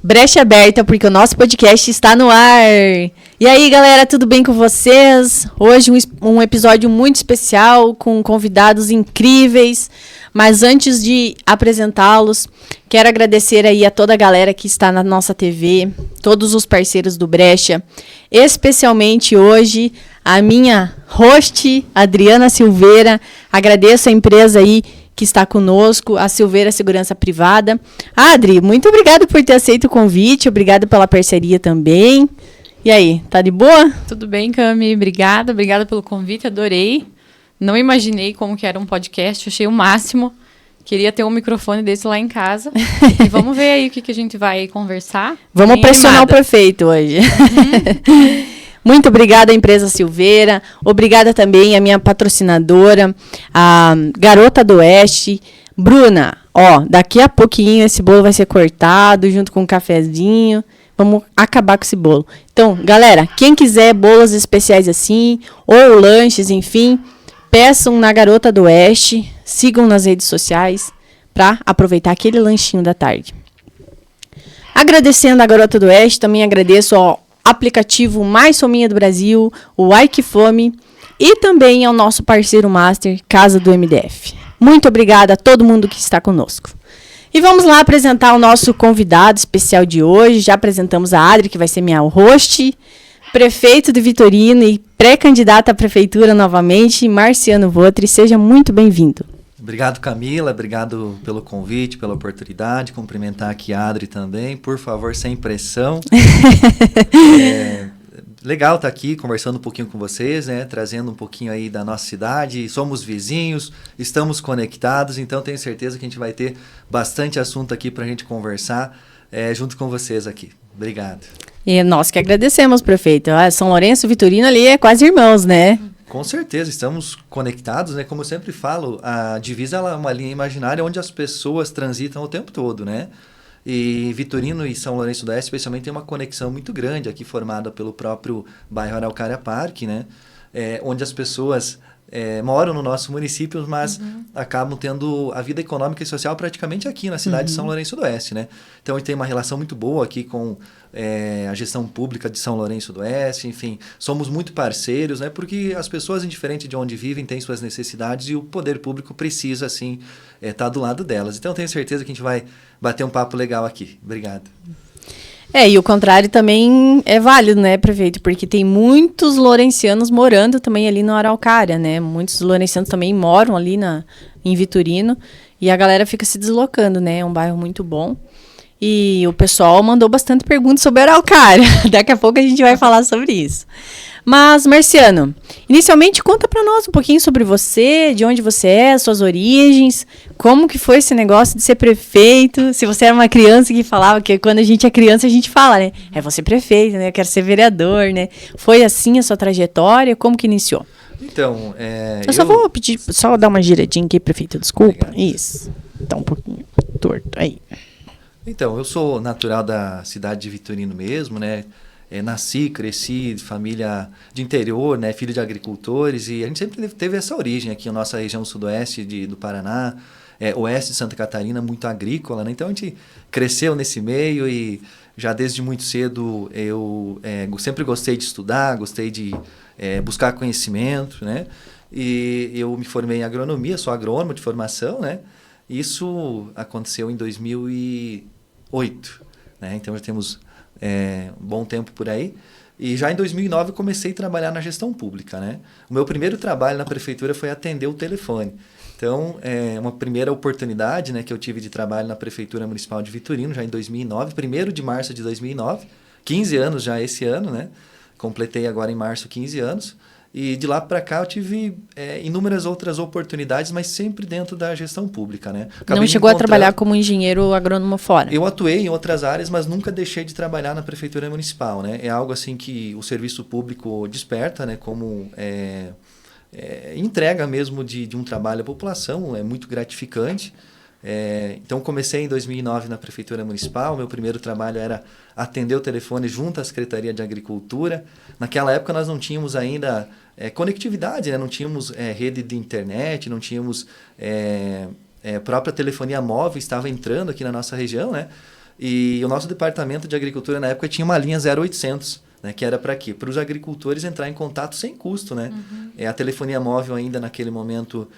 Brecha aberta, porque o nosso podcast está no ar. E aí, galera, tudo bem com vocês? Hoje um episódio muito especial, com convidados incríveis. Mas antes de apresentá-los, quero agradecer aí a toda a galera que está na nossa TV, todos os parceiros do Brecha. Especialmente hoje, a minha host, Adriana Silveira. Agradeço a empresa aí que está conosco, a Silveira Segurança Privada. Adri, muito obrigada por ter aceito o convite, obrigada pela parceria também. E aí, tá de boa? Tudo bem, Cami, obrigada pelo convite, adorei. Não imaginei como que era um podcast, achei o máximo. Queria ter um microfone desse lá em casa. E vamos ver aí o que a gente vai conversar. Vamos pressionar o prefeito hoje. Muito obrigada, empresa Silveira. Obrigada também à minha patrocinadora, a Garota do Oeste. Bruna, daqui a pouquinho esse bolo vai ser cortado junto com um cafezinho. Vamos acabar com esse bolo. Então, galera, quem quiser bolos especiais assim, ou lanches, enfim, peçam na Garota do Oeste. Sigam nas redes sociais para aproveitar aquele lanchinho da tarde. Agradecendo a Garota do Oeste, também agradeço ao aplicativo mais fominha do Brasil, o Aikifome, e também ao nosso parceiro master, Casa do MDF. Muito obrigada a todo mundo que está conosco. E vamos lá apresentar o nosso convidado especial de hoje. Já apresentamos a Adri, que vai ser minha host, prefeito de Vitorino e pré-candidato à prefeitura novamente, Marciano Votri. Seja muito bem-vindo. Obrigado, Camila. Obrigado pelo convite, pela oportunidade. Cumprimentar aqui a Adri também. Por favor, sem pressão. Legal estar aqui conversando um pouquinho com vocês, né? Trazendo um pouquinho aí da nossa cidade. Somos vizinhos, estamos conectados, então tenho certeza que a gente vai ter bastante assunto aqui para a gente conversar junto com vocês aqui. Obrigado. E nós que agradecemos, prefeito. São Lourenço e Vitorino ali é quase irmãos, né? Com certeza, estamos conectados, né? Como eu sempre falo, a divisa é uma linha imaginária onde as pessoas transitam o tempo todo, né? E Vitorino e São Lourenço do Oeste, especialmente, tem uma conexão muito grande aqui, formada pelo próprio bairro Araucária Parque, né? Onde as pessoas moram no nosso município, mas acabam tendo a vida econômica e social praticamente aqui na cidade de São Lourenço do Oeste, né? Então, a gente tem uma relação muito boa aqui com a gestão pública de São Lourenço do Oeste, enfim, somos muito parceiros, né? Porque as pessoas, indiferente de onde vivem, têm suas necessidades e o poder público precisa, assim, estar do lado delas. Então, tenho certeza que a gente vai bater um papo legal aqui. Obrigado. E o contrário também é válido, né, prefeito? Porque tem muitos lourencianos morando também ali no Araucária, né? Muitos lourencianos também moram ali em Vitorino e a galera fica se deslocando, né? É um bairro muito bom. E o pessoal mandou bastante perguntas sobre Araucária. Daqui a pouco a gente vai falar sobre isso. Mas, Marciano, inicialmente conta pra nós um pouquinho sobre você, de onde você é, suas origens, como que foi esse negócio de ser prefeito, se você era uma criança que falava, que quando a gente é criança a gente fala, né? Vou ser prefeito, né? Eu quero ser vereador, né? Foi assim a sua trajetória? Como que iniciou? Então, eu só vou pedir, só dar uma giradinha aqui, prefeito, desculpa. Obrigado. Isso, tá um pouquinho torto, aí. Então, eu sou natural da cidade de Vitorino mesmo, né? Nasci, cresci de família de interior, né? Filho de agricultores, e a gente sempre teve essa origem aqui na nossa região sudoeste do Paraná, oeste de Santa Catarina, muito agrícola, né? Então a gente cresceu nesse meio e já desde muito cedo eu sempre gostei de estudar, gostei de buscar conhecimento, né? E eu me formei em agronomia, sou agrônomo de formação, né? Isso aconteceu em 2008, né? Então já temos um bom tempo por aí. E já em 2009 eu comecei a trabalhar na gestão pública, né? O meu primeiro trabalho na prefeitura foi atender o telefone. Então, uma primeira oportunidade, né, que eu tive de trabalho na Prefeitura Municipal de Vitorino, já em 2009, 1º de março de 2009, 15 anos já esse ano, né? Completei agora em março 15 anos. E de lá para cá eu tive inúmeras outras oportunidades, mas sempre dentro da gestão pública, né? Não chegou a trabalhar como engenheiro agrônomo fora? Eu atuei em outras áreas, mas nunca deixei de trabalhar na Prefeitura Municipal, né? É algo assim que o serviço público desperta, né? Como entrega mesmo de um trabalho à população, é muito gratificante. Então, comecei em 2009 na Prefeitura Municipal. Meu primeiro trabalho era atender o telefone junto à Secretaria de Agricultura. Naquela época, nós não tínhamos ainda conectividade, né? Não tínhamos rede de internet, não tínhamos própria telefonia móvel, estava entrando aqui na nossa região, né? E o nosso Departamento de Agricultura, na época, tinha uma linha 0800, né? Que era para quê? Para os agricultores entrar em contato sem custo, né? A telefonia móvel ainda naquele momento...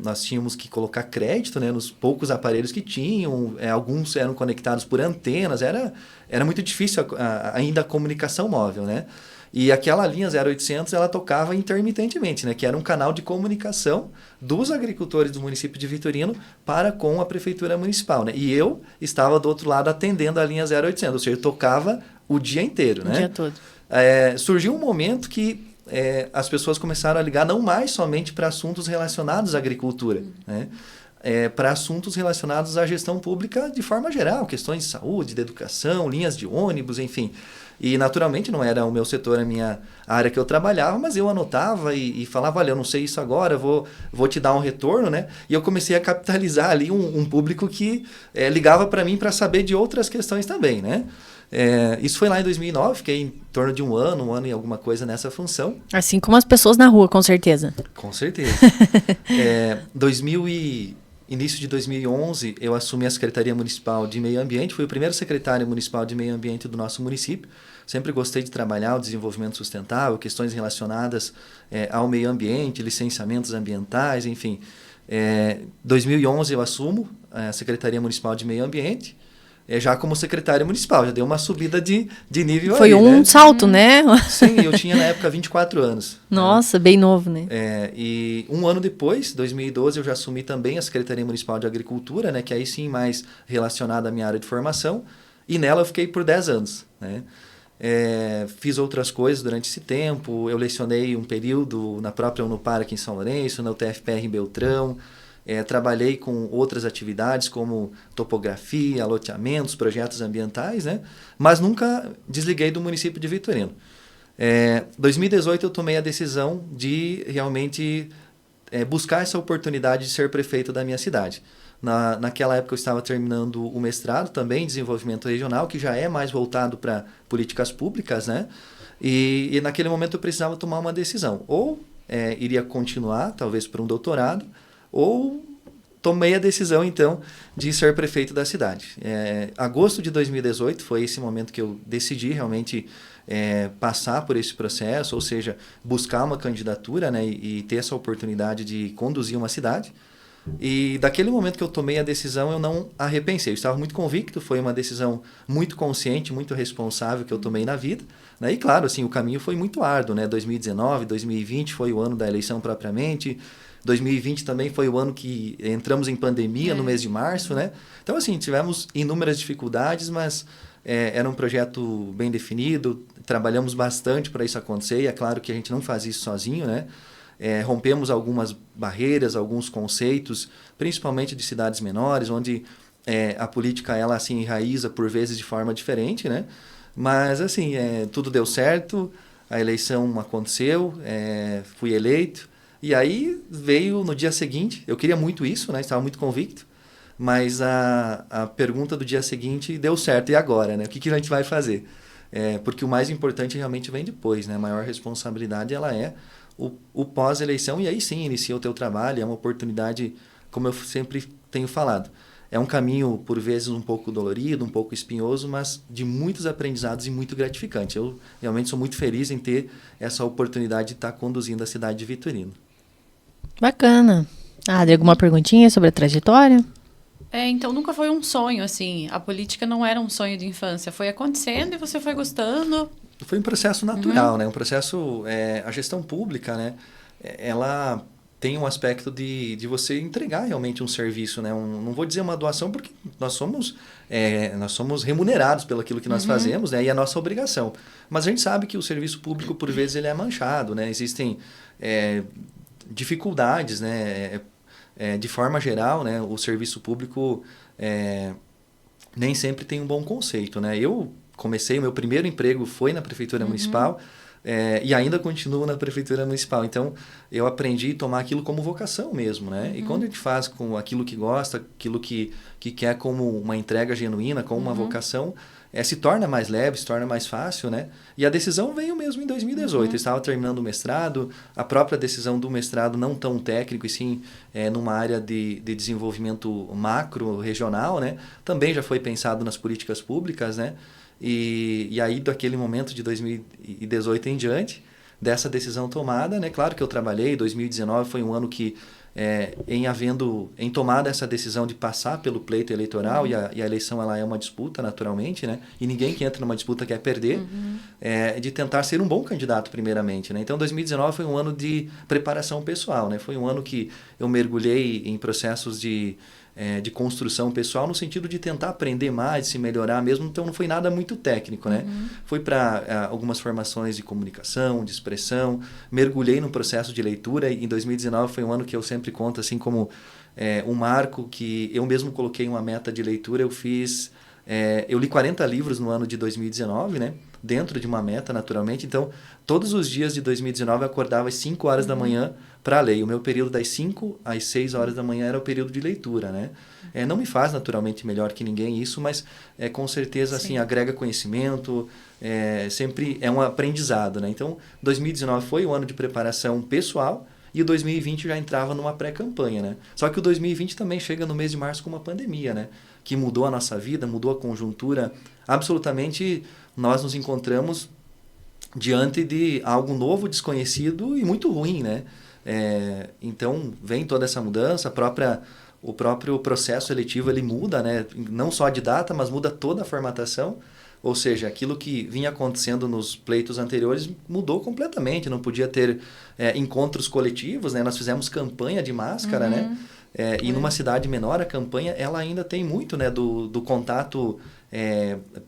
nós tínhamos que colocar crédito, né, nos poucos aparelhos que tinham, alguns eram conectados por antenas, era muito difícil ainda a comunicação móvel, né? E aquela linha 0800 ela tocava intermitentemente, né, que era um canal de comunicação dos agricultores do município de Vitorino para com a Prefeitura Municipal, né? E eu estava do outro lado atendendo a linha 0800, ou seja, eu tocava o dia inteiro, né? O dia todo. Surgiu um momento que as pessoas começaram a ligar não mais somente para assuntos relacionados à agricultura, né? Para assuntos relacionados à gestão pública de forma geral, questões de saúde, de educação, linhas de ônibus, enfim. E, naturalmente, não era o meu setor, a área que eu trabalhava, mas eu anotava e falava, olha, eu não sei isso agora, vou te dar um retorno, né? E eu comecei a capitalizar ali um público que ligava para mim para saber de outras questões também, né? Isso foi lá em 2009, fiquei em torno de um ano e alguma coisa nessa função. Assim como as pessoas na rua, com certeza. Com certeza. Início de 2011, eu assumi a Secretaria Municipal de Meio Ambiente, fui o primeiro secretário municipal de Meio Ambiente do nosso município. Sempre gostei de trabalhar o desenvolvimento sustentável, questões relacionadas ao meio ambiente, licenciamentos ambientais, enfim. 2011 eu assumo a Secretaria Municipal de Meio Ambiente. Já como secretário municipal, já deu uma subida de nível. Foi aí, um né? salto, né? Sim, eu tinha na época 24 anos. Nossa, bem novo, né? E um ano depois, 2012, eu já assumi também a Secretaria Municipal de Agricultura, né? Que aí sim mais relacionada à minha área de formação. E nela eu fiquei por 10 anos, né? Fiz outras coisas durante esse tempo. Eu lecionei um período na própria Unopar aqui em São Lourenço, na UTFPR em Beltrão. Trabalhei com outras atividades como topografia, loteamentos, projetos ambientais, né? Mas nunca desliguei do município de Vitorino. 2018 eu tomei a decisão de realmente buscar essa oportunidade de ser prefeito da minha cidade. Naquela época eu estava terminando o mestrado também em desenvolvimento regional, que já é mais voltado para políticas públicas, né? E naquele momento eu precisava tomar uma decisão. Ou iria continuar, talvez por um doutorado, ou tomei a decisão, então, de ser prefeito da cidade. Agosto de 2018 foi esse momento que eu decidi realmente passar por esse processo, ou seja, buscar uma candidatura, né, e ter essa oportunidade de conduzir uma cidade. E daquele momento que eu tomei a decisão, eu não a repensei. Eu estava muito convicto, foi uma decisão muito consciente, muito responsável que eu tomei na vida, né? E claro, assim, o caminho foi muito árduo, né? 2019, 2020 foi o ano da eleição propriamente. 2020 também foi o ano que entramos em pandemia no mês de março, né? Então, assim, tivemos inúmeras dificuldades, mas era um projeto bem definido, trabalhamos bastante para isso acontecer, e é claro que a gente não faz isso sozinho, né? Rompemos algumas barreiras, alguns conceitos, principalmente de cidades menores, onde a política ela se enraiza por vezes de forma diferente, né? Mas, assim, tudo deu certo, a eleição aconteceu, fui eleito. E aí veio no dia seguinte, eu queria muito isso, né? Estava muito convicto, mas a pergunta do dia seguinte deu certo, e agora, né? O que a gente vai fazer? Porque o mais importante realmente vem depois, né? A maior responsabilidade ela é o pós-eleição, e aí sim inicia o teu trabalho, é uma oportunidade, como eu sempre tenho falado. É um caminho, por vezes, um pouco dolorido, um pouco espinhoso, mas de muitos aprendizados e muito gratificante. Eu realmente sou muito feliz em ter essa oportunidade de estar conduzindo a cidade de Vitorino. Bacana. Adri, alguma perguntinha sobre a trajetória? Então nunca foi um sonho, assim. A política não era um sonho de infância. Foi acontecendo e você foi gostando. Foi um processo natural, né? Um processo... a gestão pública, né? Ela tem um aspecto de você entregar realmente um serviço, né? Não vou dizer uma doação, porque nós somos remunerados pelo aquilo que nós fazemos, né? E é a nossa obrigação. Mas a gente sabe que o serviço público, por vezes, ele é manchado, né? Existem dificuldades, né? De forma geral, né? O serviço público nem sempre tem um bom conceito, né? Eu comecei, o meu primeiro emprego foi na Prefeitura Municipal, E ainda continuo na Prefeitura Municipal. Então, eu aprendi a tomar aquilo como vocação mesmo, né? E quando a gente faz com aquilo que gosta, aquilo que quer como uma entrega genuína, como uma vocação, se torna mais leve, se torna mais fácil, né? E a decisão veio mesmo em 2018. Eu estava terminando o mestrado, a própria decisão do mestrado não tão técnico, e sim numa área de desenvolvimento macro, regional, né? Também já foi pensado nas políticas públicas, né? E aí, daquele momento de 2018 em diante, dessa decisão tomada, né? Claro que eu trabalhei, 2019 foi um ano que, em tomar essa decisão de passar pelo pleito eleitoral, e a eleição ela é uma disputa, naturalmente, né? E ninguém que entra numa disputa quer perder, de tentar ser um bom candidato, primeiramente, né? Então, 2019 foi um ano de preparação pessoal, né? Foi um ano que eu mergulhei em processos de construção pessoal, no sentido de tentar aprender mais, se melhorar mesmo. Então, não foi nada muito técnico, né? Fui para algumas formações de comunicação, de expressão, mergulhei no processo de leitura, e em 2019 foi um ano que eu sempre conto assim como um marco, que eu mesmo coloquei uma meta de leitura. Eu li 40 livros no ano de 2019, né? Dentro de uma meta, naturalmente. Então, todos os dias de 2019 eu acordava às 5 horas da manhã para ler. O meu período das 5 às 6 horas da manhã era o período de leitura, né? Não me faz naturalmente melhor que ninguém isso, mas com certeza assim, agrega conhecimento, sempre é um aprendizado, né? Então, 2019 foi o ano de preparação pessoal, e o 2020 já entrava numa pré-campanha, né? Só que o 2020 também chega no mês de março com uma pandemia, né? Que mudou a nossa vida, mudou a conjuntura. Absolutamente, nós nos encontramos diante de algo novo, desconhecido e muito ruim, né? Então, vem toda essa mudança, o próprio processo seletivo ele muda, né? Não só de data, mas muda toda a formatação. Ou seja, aquilo que vinha acontecendo nos pleitos anteriores mudou completamente. Não podia ter encontros coletivos, né? Nós fizemos campanha de máscara, né? E numa cidade menor, a campanha ela ainda tem muito, né, do contato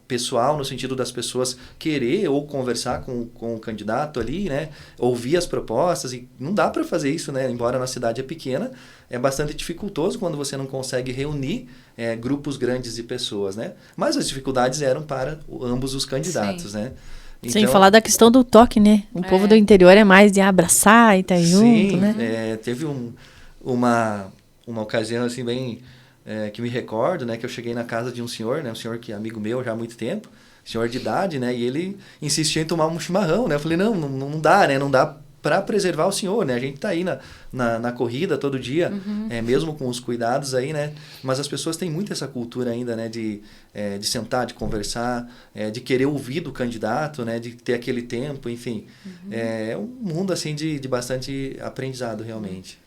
pessoal, no sentido das pessoas querer ou conversar com o candidato ali, né? Ouvir as propostas, e não dá para fazer isso, né? Embora a nossa cidade é pequena, é bastante dificultoso quando você não consegue reunir grupos grandes de pessoas, né? Mas as dificuldades eram para ambos os candidatos, né? Então, sem falar da questão do toque, né? O povo do interior é mais de abraçar e estar junto, né? Teve uma ocasião assim bem que me recordo, né? Que eu cheguei na casa de um senhor, né? Um senhor que é amigo meu já há muito tempo, senhor de idade, né? E ele insistia em tomar um chimarrão, né? Eu falei, não dá, né? Não dá para preservar o senhor, né? A gente tá aí na corrida todo dia, mesmo com os cuidados aí, né? Mas as pessoas têm muito essa cultura ainda, né? De sentar, de conversar, de querer ouvir do candidato, né? De ter aquele tempo, enfim. É um mundo, assim, de bastante aprendizado, realmente.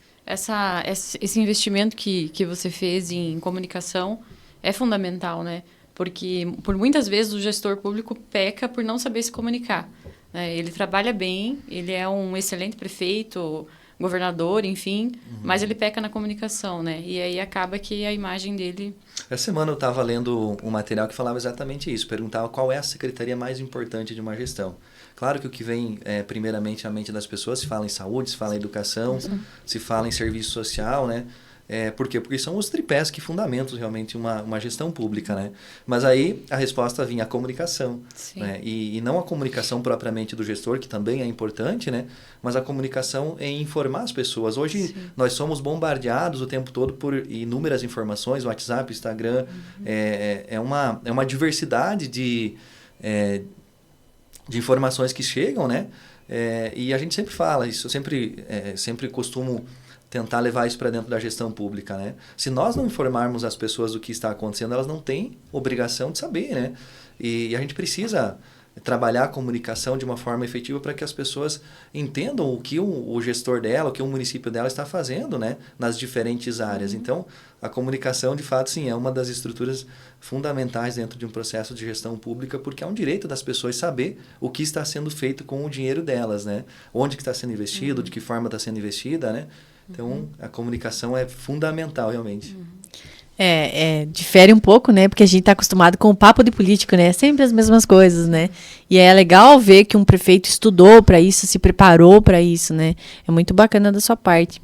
Esse investimento que você fez em comunicação é fundamental, né? Porque, por muitas vezes, o gestor público peca por não saber se comunicar. Ele trabalha bem, ele é um excelente prefeito, governador, enfim, mas ele peca na comunicação, né? E aí acaba que a imagem dele... Essa semana eu estava lendo um material que falava exatamente isso, perguntava qual é a secretaria mais importante de uma gestão. Claro que o que vem primeiramente à mente das pessoas, se fala em saúde, se fala em educação, se fala em serviço social, né? Por quê? Porque são os tripés que fundamentam realmente uma gestão pública, né? Mas aí a resposta vinha a comunicação, né? E não a comunicação propriamente do gestor, que também é importante, né? Mas a comunicação em informar as pessoas. Hoje nós somos bombardeados o tempo todo por inúmeras informações, WhatsApp, Instagram, é uma diversidade de informações que chegam, né? E a gente sempre fala isso, eu sempre costumo tentar levar isso para dentro da gestão pública, né? Se nós não informarmos as pessoas do que está acontecendo, elas não têm obrigação de saber, né? E a gente precisa trabalhar a comunicação de uma forma efetiva para que as pessoas entendam o que o gestor dela, o que o município dela está fazendo, né? Nas diferentes áreas. Então, a comunicação, de fato, sim, é uma das estruturas fundamentais dentro de um processo de gestão pública, porque é um direito das pessoas saber o que está sendo feito com o dinheiro delas, né? Onde que está sendo investido, de que forma está sendo investida, né? Então, a comunicação é fundamental, realmente. Difere um pouco, né? Porque a gente está acostumado com o papo de político, né? Sempre as mesmas coisas, né? E é legal ver que um prefeito estudou para isso, se preparou para isso, né? É muito bacana da sua parte.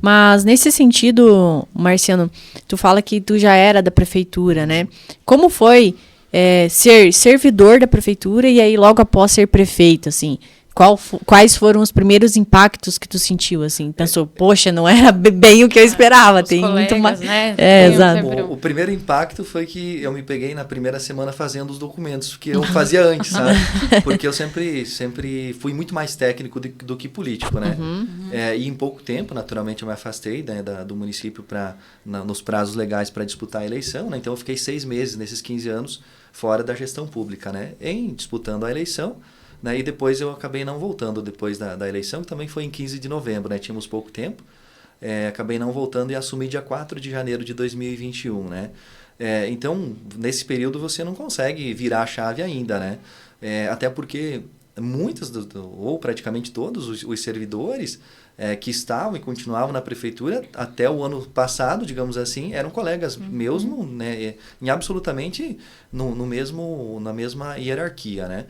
Mas, nesse sentido, Marciano, tu fala que tu já era da prefeitura, né? Como foi ser servidor da prefeitura e aí logo após ser prefeito, assim? quais foram os primeiros impactos que tu sentiu, assim? Pensou, poxa, não era bem o que eu esperava. Tem colegas, muito mais... né? Exato. O primeiro impacto foi que eu me peguei na primeira semana fazendo os documentos que eu fazia antes, sabe? Porque eu sempre fui muito mais técnico do que político, né? E em pouco tempo, naturalmente, eu me afastei, né, do município nos prazos legais para disputar a eleição, né? Então eu fiquei 6 meses nesses 15 anos fora da gestão pública, né? Disputando a eleição, né? E depois eu acabei não voltando depois da eleição, que também foi em 15 de novembro, né? Tínhamos pouco tempo. Acabei não voltando e assumi dia 4 de janeiro de 2021, né? Então, nesse período você não consegue virar a chave ainda, né? Até porque muitos, ou praticamente todos os servidores que estavam e continuavam na prefeitura até o ano passado, digamos assim, eram colegas meus, né, em absolutamente na mesma hierarquia, né?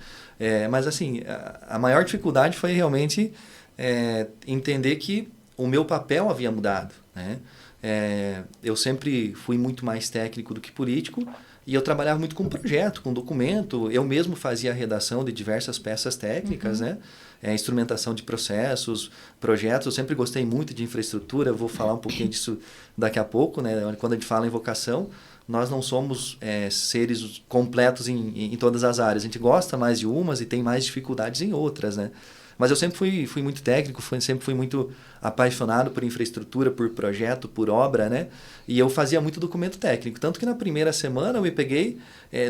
Mas assim, a maior dificuldade foi realmente entender que o meu papel havia mudado, né? Eu sempre fui muito mais técnico do que político e eu trabalhava muito com projeto, com documento. Eu mesmo fazia a redação de diversas peças técnicas, né? Instrumentação de processos, projetos. Eu sempre gostei muito de infraestrutura. Eu vou falar um pouquinho disso daqui a pouco, né? Quando a gente fala em vocação, nós não somos seres completos em todas as áreas. A gente gosta mais de umas e tem mais dificuldades em outras, né? Mas eu sempre fui muito técnico, sempre fui muito apaixonado por infraestrutura, por projeto, por obra, né? E eu fazia muito documento técnico. Tanto que na primeira semana eu me peguei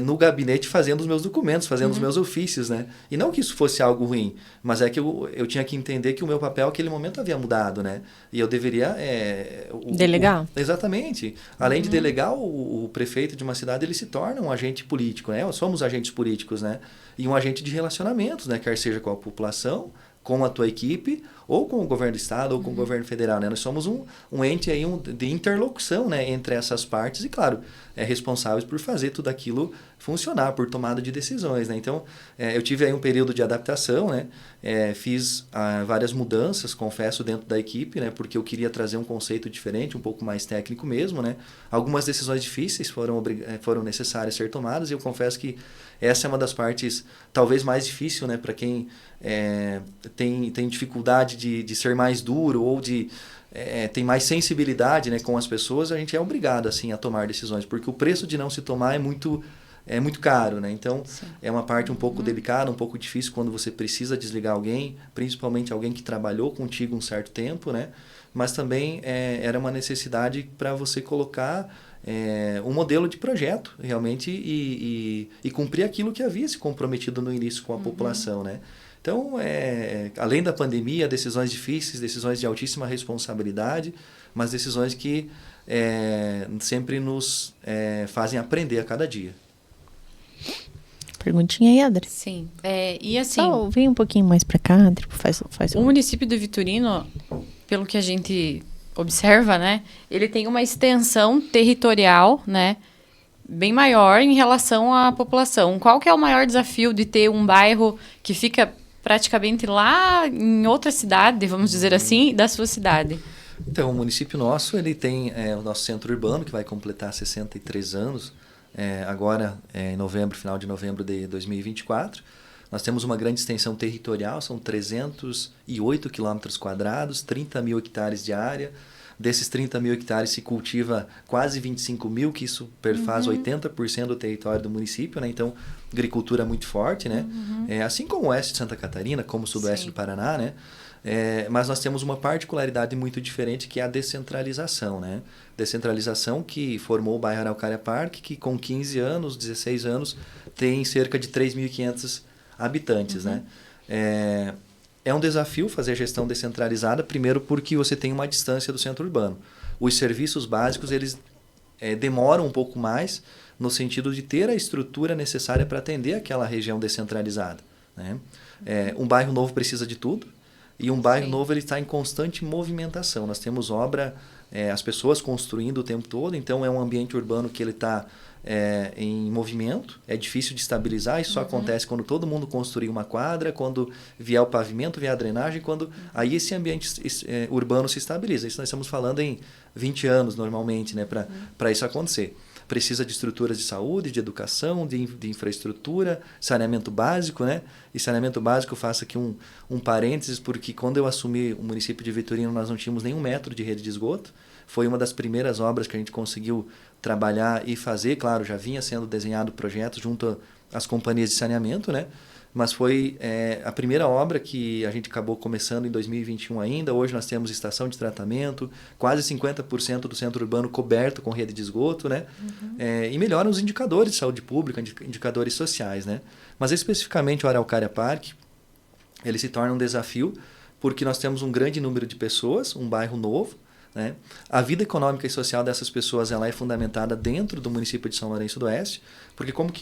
no gabinete fazendo os meus documentos, fazendo os meus ofícios, né? E não que isso fosse algo ruim, mas é que eu tinha que entender que o meu papel naquele momento havia mudado, né? E eu deveria... delegar. Exatamente. Além de delegar, o prefeito de uma cidade, ele se torna um agente político, né? Somos agentes políticos, né? E um agente de relacionamentos, né? Quer seja com a população, com a tua equipe, ou com o governo do estado, ou com o governo federal, né? Nós somos um ente aí de interlocução, né, entre essas partes e, claro, responsáveis por fazer tudo aquilo funcionar, por tomada de decisões, né? Então, eu tive aí um período de adaptação, né? Fiz várias mudanças, confesso, dentro da equipe, né? Porque eu queria trazer um conceito diferente, um pouco mais técnico mesmo, né? Algumas decisões difíceis foram necessárias ser tomadas e eu confesso que essa é uma das partes talvez mais difícil, né, para quem tem dificuldade de ser mais duro ou tem mais sensibilidade, né, com as pessoas. A gente é obrigado assim a tomar decisões, porque o preço de não se tomar é muito caro, né? Então, sim, é uma parte um pouco delicada, um pouco difícil quando você precisa desligar alguém, principalmente alguém que trabalhou contigo um certo tempo, né? Mas também era uma necessidade para você colocar um modelo de projeto, realmente, e cumprir aquilo que havia se comprometido no início com a população, né? Então, além da pandemia, decisões difíceis, decisões de altíssima responsabilidade, mas decisões que sempre nos fazem aprender a cada dia. Perguntinha aí, Adri. Sim. E assim... Só vem um pouquinho mais para cá, Adri, faz o município do Vitorino, pelo que a gente observa, né, ele tem uma extensão territorial, né, bem maior em relação à população. Qual que é o maior desafio de ter um bairro que fica praticamente lá em outra cidade, vamos dizer assim, da sua cidade? Então, o município nosso, ele tem o nosso centro urbano, que vai completar 63 anos, agora em novembro, final de novembro de 2024. Nós temos uma grande extensão territorial, são 308 quilômetros quadrados, 30 mil hectares de área. Desses 30 mil hectares se cultiva quase 25 mil, que isso perfaz 80% do território do município, né? Então, agricultura muito forte, né? Assim como o oeste de Santa Catarina, como o sudoeste do Paraná, né? Mas nós temos uma particularidade muito diferente, que é a descentralização, né? Descentralização que formou o bairro Araucária Parque, que com 15 anos, 16 anos, tem cerca de 3.500 habitantes, né? É um desafio fazer gestão descentralizada, primeiro porque você tem uma distância do centro urbano. Os serviços básicos, eles demoram um pouco mais, no sentido de ter a estrutura necessária para atender aquela região descentralizada, né? Um bairro novo precisa de tudo, e um bairro novo ele está em constante movimentação. Nós temos obra, as pessoas construindo o tempo todo, então é um ambiente urbano que ele está em movimento, é difícil de estabilizar. Isso só acontece quando todo mundo construir uma quadra, quando vier o pavimento, vier a drenagem, quando aí esse ambiente urbano se estabiliza. Isso nós estamos falando em 20 anos normalmente, né, para isso acontecer. precisa de estruturas de saúde, de educação, de infraestrutura, saneamento básico, né? E saneamento básico, eu faço aqui um parênteses, porque quando eu assumi o município de Vitorino, nós não tínhamos nenhum metro de rede de esgoto. Foi uma das primeiras obras que a gente conseguiu trabalhar e fazer. Claro, já vinha sendo desenhado projetos junto às companhias de saneamento, né? Mas foi a primeira obra que a gente acabou começando em 2021 ainda. Hoje nós temos estação de tratamento, quase 50% do centro urbano coberto com rede de esgoto, né? E melhoram os indicadores de saúde pública, indicadores sociais, né? Mas especificamente o Araucária Park, ele se torna um desafio porque nós temos um grande número de pessoas, um bairro novo, né? A vida econômica e social dessas pessoas ela é fundamentada dentro do município de São Lourenço do Oeste, porque como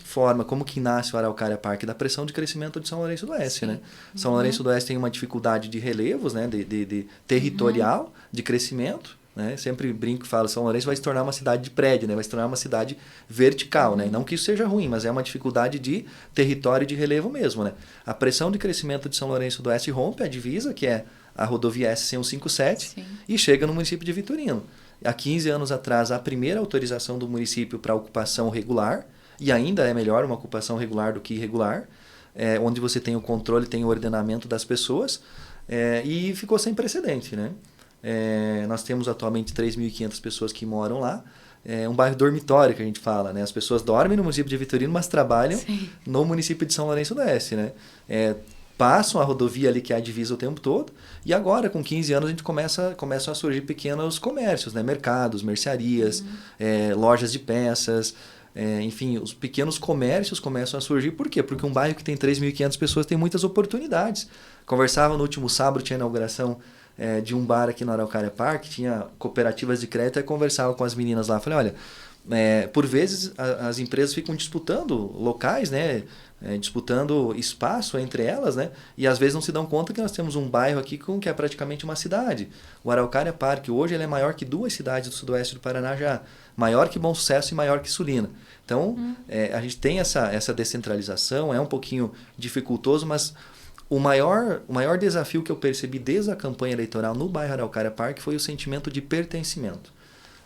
que nasce o Araucária Park? Da pressão de crescimento de São Lourenço do Oeste, né? São Lourenço do Oeste tem uma dificuldade de relevos, né? de territorial, de crescimento, né? Sempre brinco e falo, São Lourenço vai se tornar uma cidade de prédio, né? Vai se tornar uma cidade vertical, né? Não que isso seja ruim, mas é uma dificuldade de território e de relevo mesmo, né? A pressão de crescimento de São Lourenço do Oeste rompe a divisa, que é a rodovia S-157, e chega no município de Vitorino. Há 15 anos atrás, a primeira autorização do município para ocupação regular, e ainda é melhor uma ocupação regular do que irregular, onde você tem o controle, tem o ordenamento das pessoas, e ficou sem precedente, né? Nós temos atualmente 3.500 pessoas que moram lá. É um bairro dormitório que a gente fala, né? As pessoas dormem no município de Vitorino, mas trabalham no município de São Lourenço do Oeste, né? Passam a rodovia ali que é a divisa o tempo todo, e agora com 15 anos a gente começam a surgir pequenos comércios, né? Mercados, mercearias, lojas de peças, enfim, os pequenos comércios começam a surgir. Por quê? Porque um bairro que tem 3.500 pessoas tem muitas oportunidades. Conversava no último sábado, tinha a inauguração de um bar aqui no Araucária Park, tinha cooperativas de crédito, e conversava com as meninas lá, falei, olha, por vezes as empresas ficam disputando locais, né? Disputando espaço entre elas, né? E às vezes não se dão conta que nós temos um bairro aqui que é praticamente uma cidade. O Araucária Park hoje ele é maior que 2 cidades do sudoeste do Paraná já, maior que Bom Sucesso e maior que Sulina. Então, a gente tem essa descentralização, é um pouquinho dificultoso, mas o maior desafio que eu percebi desde a campanha eleitoral no bairro Araucária Park foi o sentimento de pertencimento.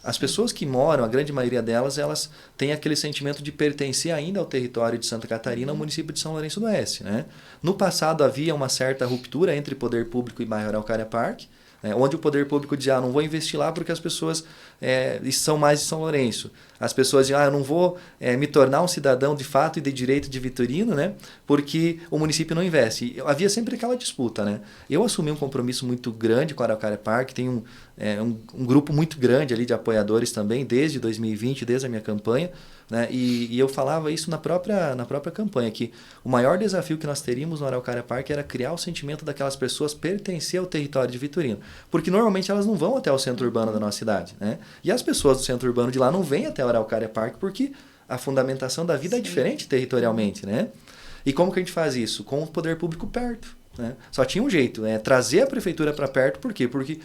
As pessoas que moram, a grande maioria delas, elas têm aquele sentimento de pertencer ainda ao território de Santa Catarina, ao município de São Lourenço do Oeste, né? No passado havia uma certa ruptura entre poder público e bairro Araucária Park, onde o poder público dizia, não vou investir lá porque as pessoas são mais de São Lourenço. As pessoas diziam, eu não vou me tornar um cidadão de fato e de direito de Vitorino, né? Porque o município não investe. E havia sempre aquela disputa, né? Eu assumi um compromisso muito grande com a Araucária Park, tem um grupo muito grande ali de apoiadores também, desde 2020, desde a minha campanha, né? E eu falava isso na própria campanha, que o maior desafio que nós teríamos no Araucária Park era criar o sentimento daquelas pessoas pertencer ao território de Vitorino. Porque normalmente elas não vão até o centro urbano da nossa cidade, né? E as pessoas do centro urbano de lá não vêm até o Araucária Park porque a fundamentação da vida é diferente territorialmente, né? E como que a gente faz isso? Com o poder público perto, né? Só tinha um jeito, trazer a prefeitura para perto. Por quê? Porque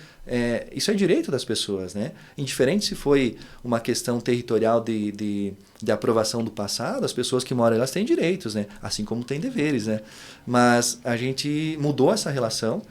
isso é direito das pessoas, né? Indiferente se foi uma questão territorial de aprovação do passado, as pessoas que moram elas têm direitos, né? Assim como têm deveres, né? Mas a gente mudou essa relação.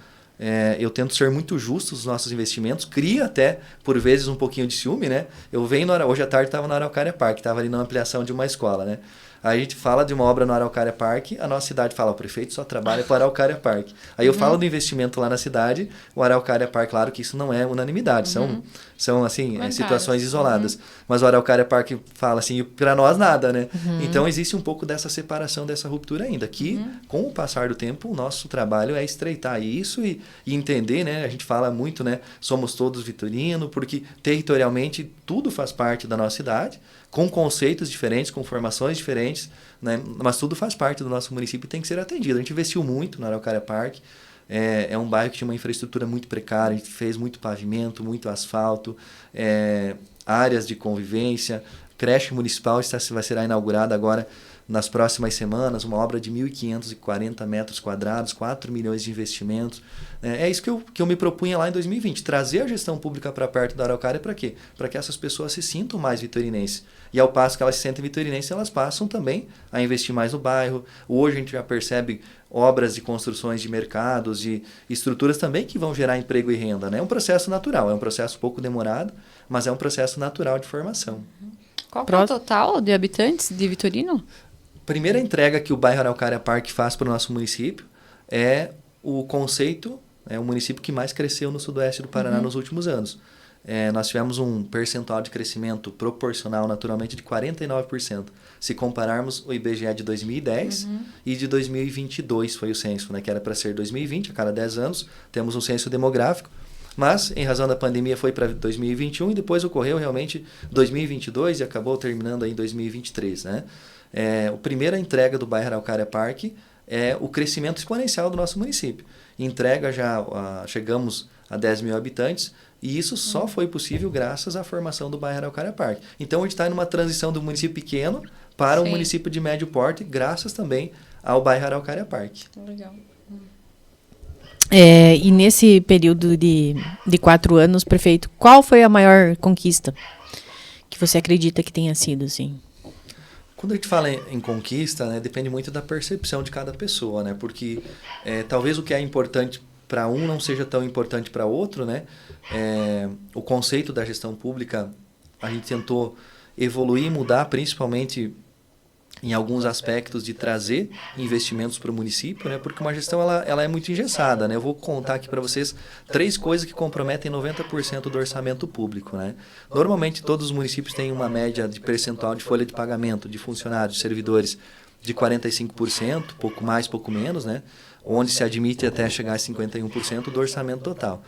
Eu tento ser muito justo nos nossos investimentos, cria até, por vezes, um pouquinho de ciúme, né? Eu venho hoje à tarde estava no Araucária Park, estava ali na ampliação de uma escola, né? Aí a gente fala de uma obra no Araucária Park, a nossa cidade fala, o prefeito só trabalha para o Araucária Park. Aí eu falo do investimento lá na cidade, o Araucária Park, claro que isso não é unanimidade, são assim, situações isoladas. Mas o Araucária Park fala assim, para nós nada, né? Então existe um pouco dessa separação, dessa ruptura ainda, que com o passar do tempo, o nosso trabalho é estreitar isso e entender, né? A gente fala muito, né? Somos todos vitorino, porque territorialmente tudo faz parte da nossa cidade, com conceitos diferentes, com formações diferentes, né? Mas tudo faz parte do nosso município e tem que ser atendido. A gente investiu muito no Araucária Park, é um bairro que tinha uma infraestrutura muito precária, a gente fez muito pavimento, muito asfalto, áreas de convivência, creche municipal será inaugurada agora nas próximas semanas, uma obra de 1.540 metros quadrados, 4 milhões de investimentos. É isso que eu me propunha lá em 2020, trazer a gestão pública para perto da Araucária para quê? Para que essas pessoas se sintam mais vitorinenses. E ao passo que elas se sentem vitorinenses, elas passam também a investir mais no bairro. Hoje a gente já percebe obras de construções de mercados, de estruturas também que vão gerar emprego e renda, né? É um processo natural, é um processo pouco demorado, mas é um processo natural de formação. Qual que é o total de habitantes de Vitorino? Primeira entrega que o bairro Araucária Park faz para o nosso município é o conceito, é o município que mais cresceu no sudoeste do Paraná nos últimos anos. Nós tivemos um percentual de crescimento proporcional, naturalmente, de 49%. Se compararmos o IBGE de 2010 e de 2022 foi o censo, né, que era para ser 2020, a cada 10 anos temos um censo demográfico, mas em razão da pandemia foi para 2021 e depois ocorreu realmente 2022 e acabou terminando aí em 2023. Né? A primeira entrega do bairro Araucária Park é o crescimento exponencial do nosso município. Entrega chegamos a 10 mil habitantes, e isso só foi possível graças à formação do bairro Araucária Park. Então, a gente está em uma transição do município pequeno para um município de médio porte, graças também ao bairro Araucária Park. Legal. E nesse período de 4 anos, prefeito, qual foi a maior conquista que você acredita que tenha sido, assim? Quando a gente fala em conquista, né, depende muito da percepção de cada pessoa, né? Porque talvez o que é importante para um não seja tão importante para outro, né? O conceito da gestão pública, a gente tentou evoluir e mudar, principalmente em alguns aspectos de trazer investimentos para o município, né? Porque uma gestão ela é muito engessada, né? Eu vou contar aqui para vocês 3 coisas que comprometem 90% do orçamento público, né? Normalmente todos os municípios têm uma média de percentual de folha de pagamento de funcionários, de servidores de 45%, pouco mais, pouco menos, né? Onde se admite até chegar a 51% do orçamento total.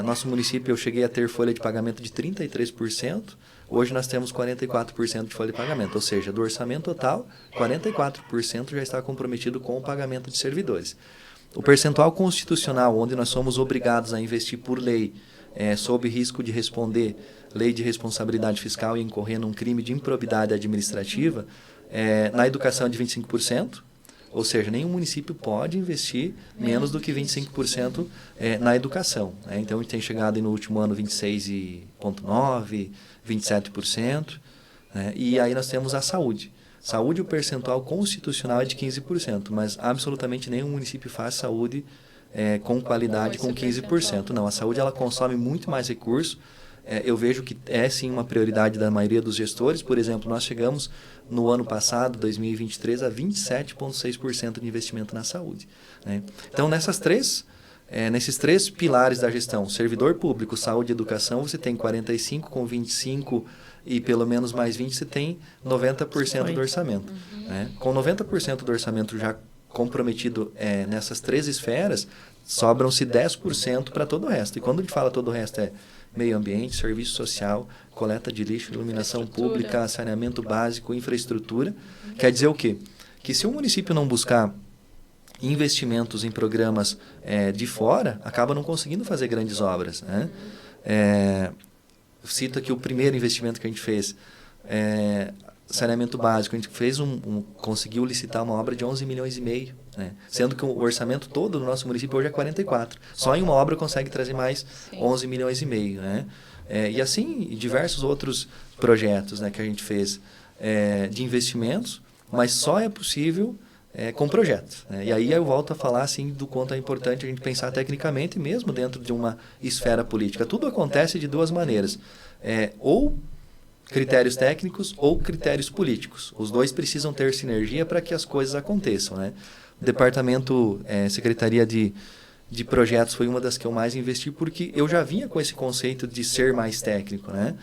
Nosso município, eu cheguei a ter folha de pagamento de 33%, hoje nós temos 44% de folha de pagamento, ou seja, do orçamento total, 44% já está comprometido com o pagamento de servidores. O percentual constitucional, onde nós somos obrigados a investir por lei, sob risco de responder lei de responsabilidade fiscal e incorrer num crime de improbidade administrativa, na educação é de 25%, ou seja, nenhum município pode investir menos do que 25% na educação. Né? Então, a gente tem chegado no último ano 26,9%, 27%. Né? E aí nós temos a saúde. Saúde, o percentual constitucional é de 15%, mas absolutamente nenhum município faz saúde com qualidade com 15%. Não, a saúde ela consome muito mais recurso. Eu vejo que é sim uma prioridade da maioria dos gestores. Por exemplo, nós chegamos no ano passado, 2023, a 27,6% de investimento na saúde. Né? Então, nesses 3 pilares da gestão, servidor público, saúde e educação, você tem 45 com 25 e pelo menos mais 20, você tem 90% do orçamento. Né? Com 90% do orçamento já comprometido nessas 3 esferas, sobram-se 10% para todo o resto. E quando a gente fala todo o resto meio ambiente, serviço social, coleta de lixo, iluminação pública, saneamento básico, infraestrutura. Quer dizer o quê? Que se o município não buscar investimentos em programas de fora, acaba não conseguindo fazer grandes obras. Né? Cito aqui o primeiro investimento que a gente fez, saneamento básico. A gente fez conseguiu licitar uma obra de 11 milhões e meio. Né? Sendo que o orçamento todo do nosso município hoje é 44. Só em uma obra consegue trazer mais 11 milhões e meio. Né? E assim, diversos outros projetos, né, que a gente fez de investimentos, mas só é possível com projetos. Né? E aí eu volto a falar assim, do quanto é importante a gente pensar tecnicamente, mesmo dentro de uma esfera política. Tudo acontece de 2 maneiras. Ou critérios técnicos ou critérios políticos. Os 2 precisam ter sinergia para que as coisas aconteçam. Né? O departamento, Secretaria de Projetos foi uma das que eu mais investi, porque eu já vinha com esse conceito de ser mais técnico. Né?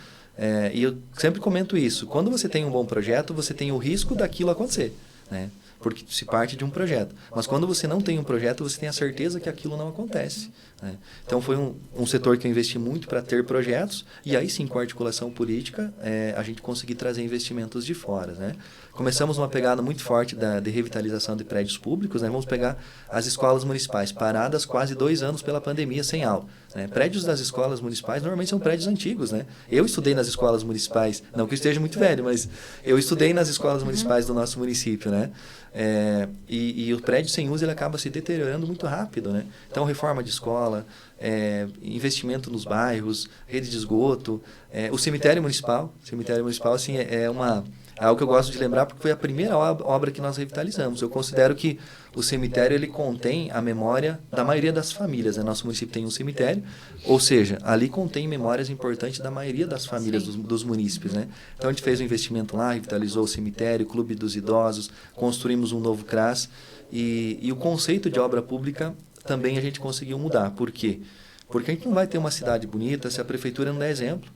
E eu sempre comento isso. Quando você tem um bom projeto, você tem o risco daquilo acontecer. Né? Porque se parte de um projeto. Mas quando você não tem um projeto, você tem a certeza que aquilo não acontece. Né? Então, foi um setor que eu investi muito para ter projetos, e aí sim, com articulação política, a gente conseguir trazer investimentos de fora. Né? Começamos uma pegada muito forte de revitalização de prédios públicos. Né? Vamos pegar as escolas municipais, paradas quase 2 anos pela pandemia, sem aula. Né? Prédios das escolas municipais normalmente são prédios antigos. Né? Eu estudei nas escolas municipais, não que eu esteja muito velho, mas eu estudei nas escolas municipais do nosso município. Né? E o prédio sem uso ele acaba se deteriorando muito rápido. Né? Então, reforma de escola, investimento nos bairros, rede de esgoto, o cemitério municipal assim, é É algo que eu gosto de lembrar porque foi a primeira obra que nós revitalizamos. Eu considero que o cemitério ele contém a memória da maioria das famílias, né? Nosso município tem um cemitério, ou seja, ali contém memórias importantes da maioria das famílias dos munícipes, né? Então a gente fez um investimento lá, revitalizou o cemitério, o Clube dos Idosos, construímos um novo CRAS e o conceito de obra pública também a gente conseguiu mudar. Por quê? Porque a gente não vai ter uma cidade bonita se a prefeitura não der exemplo.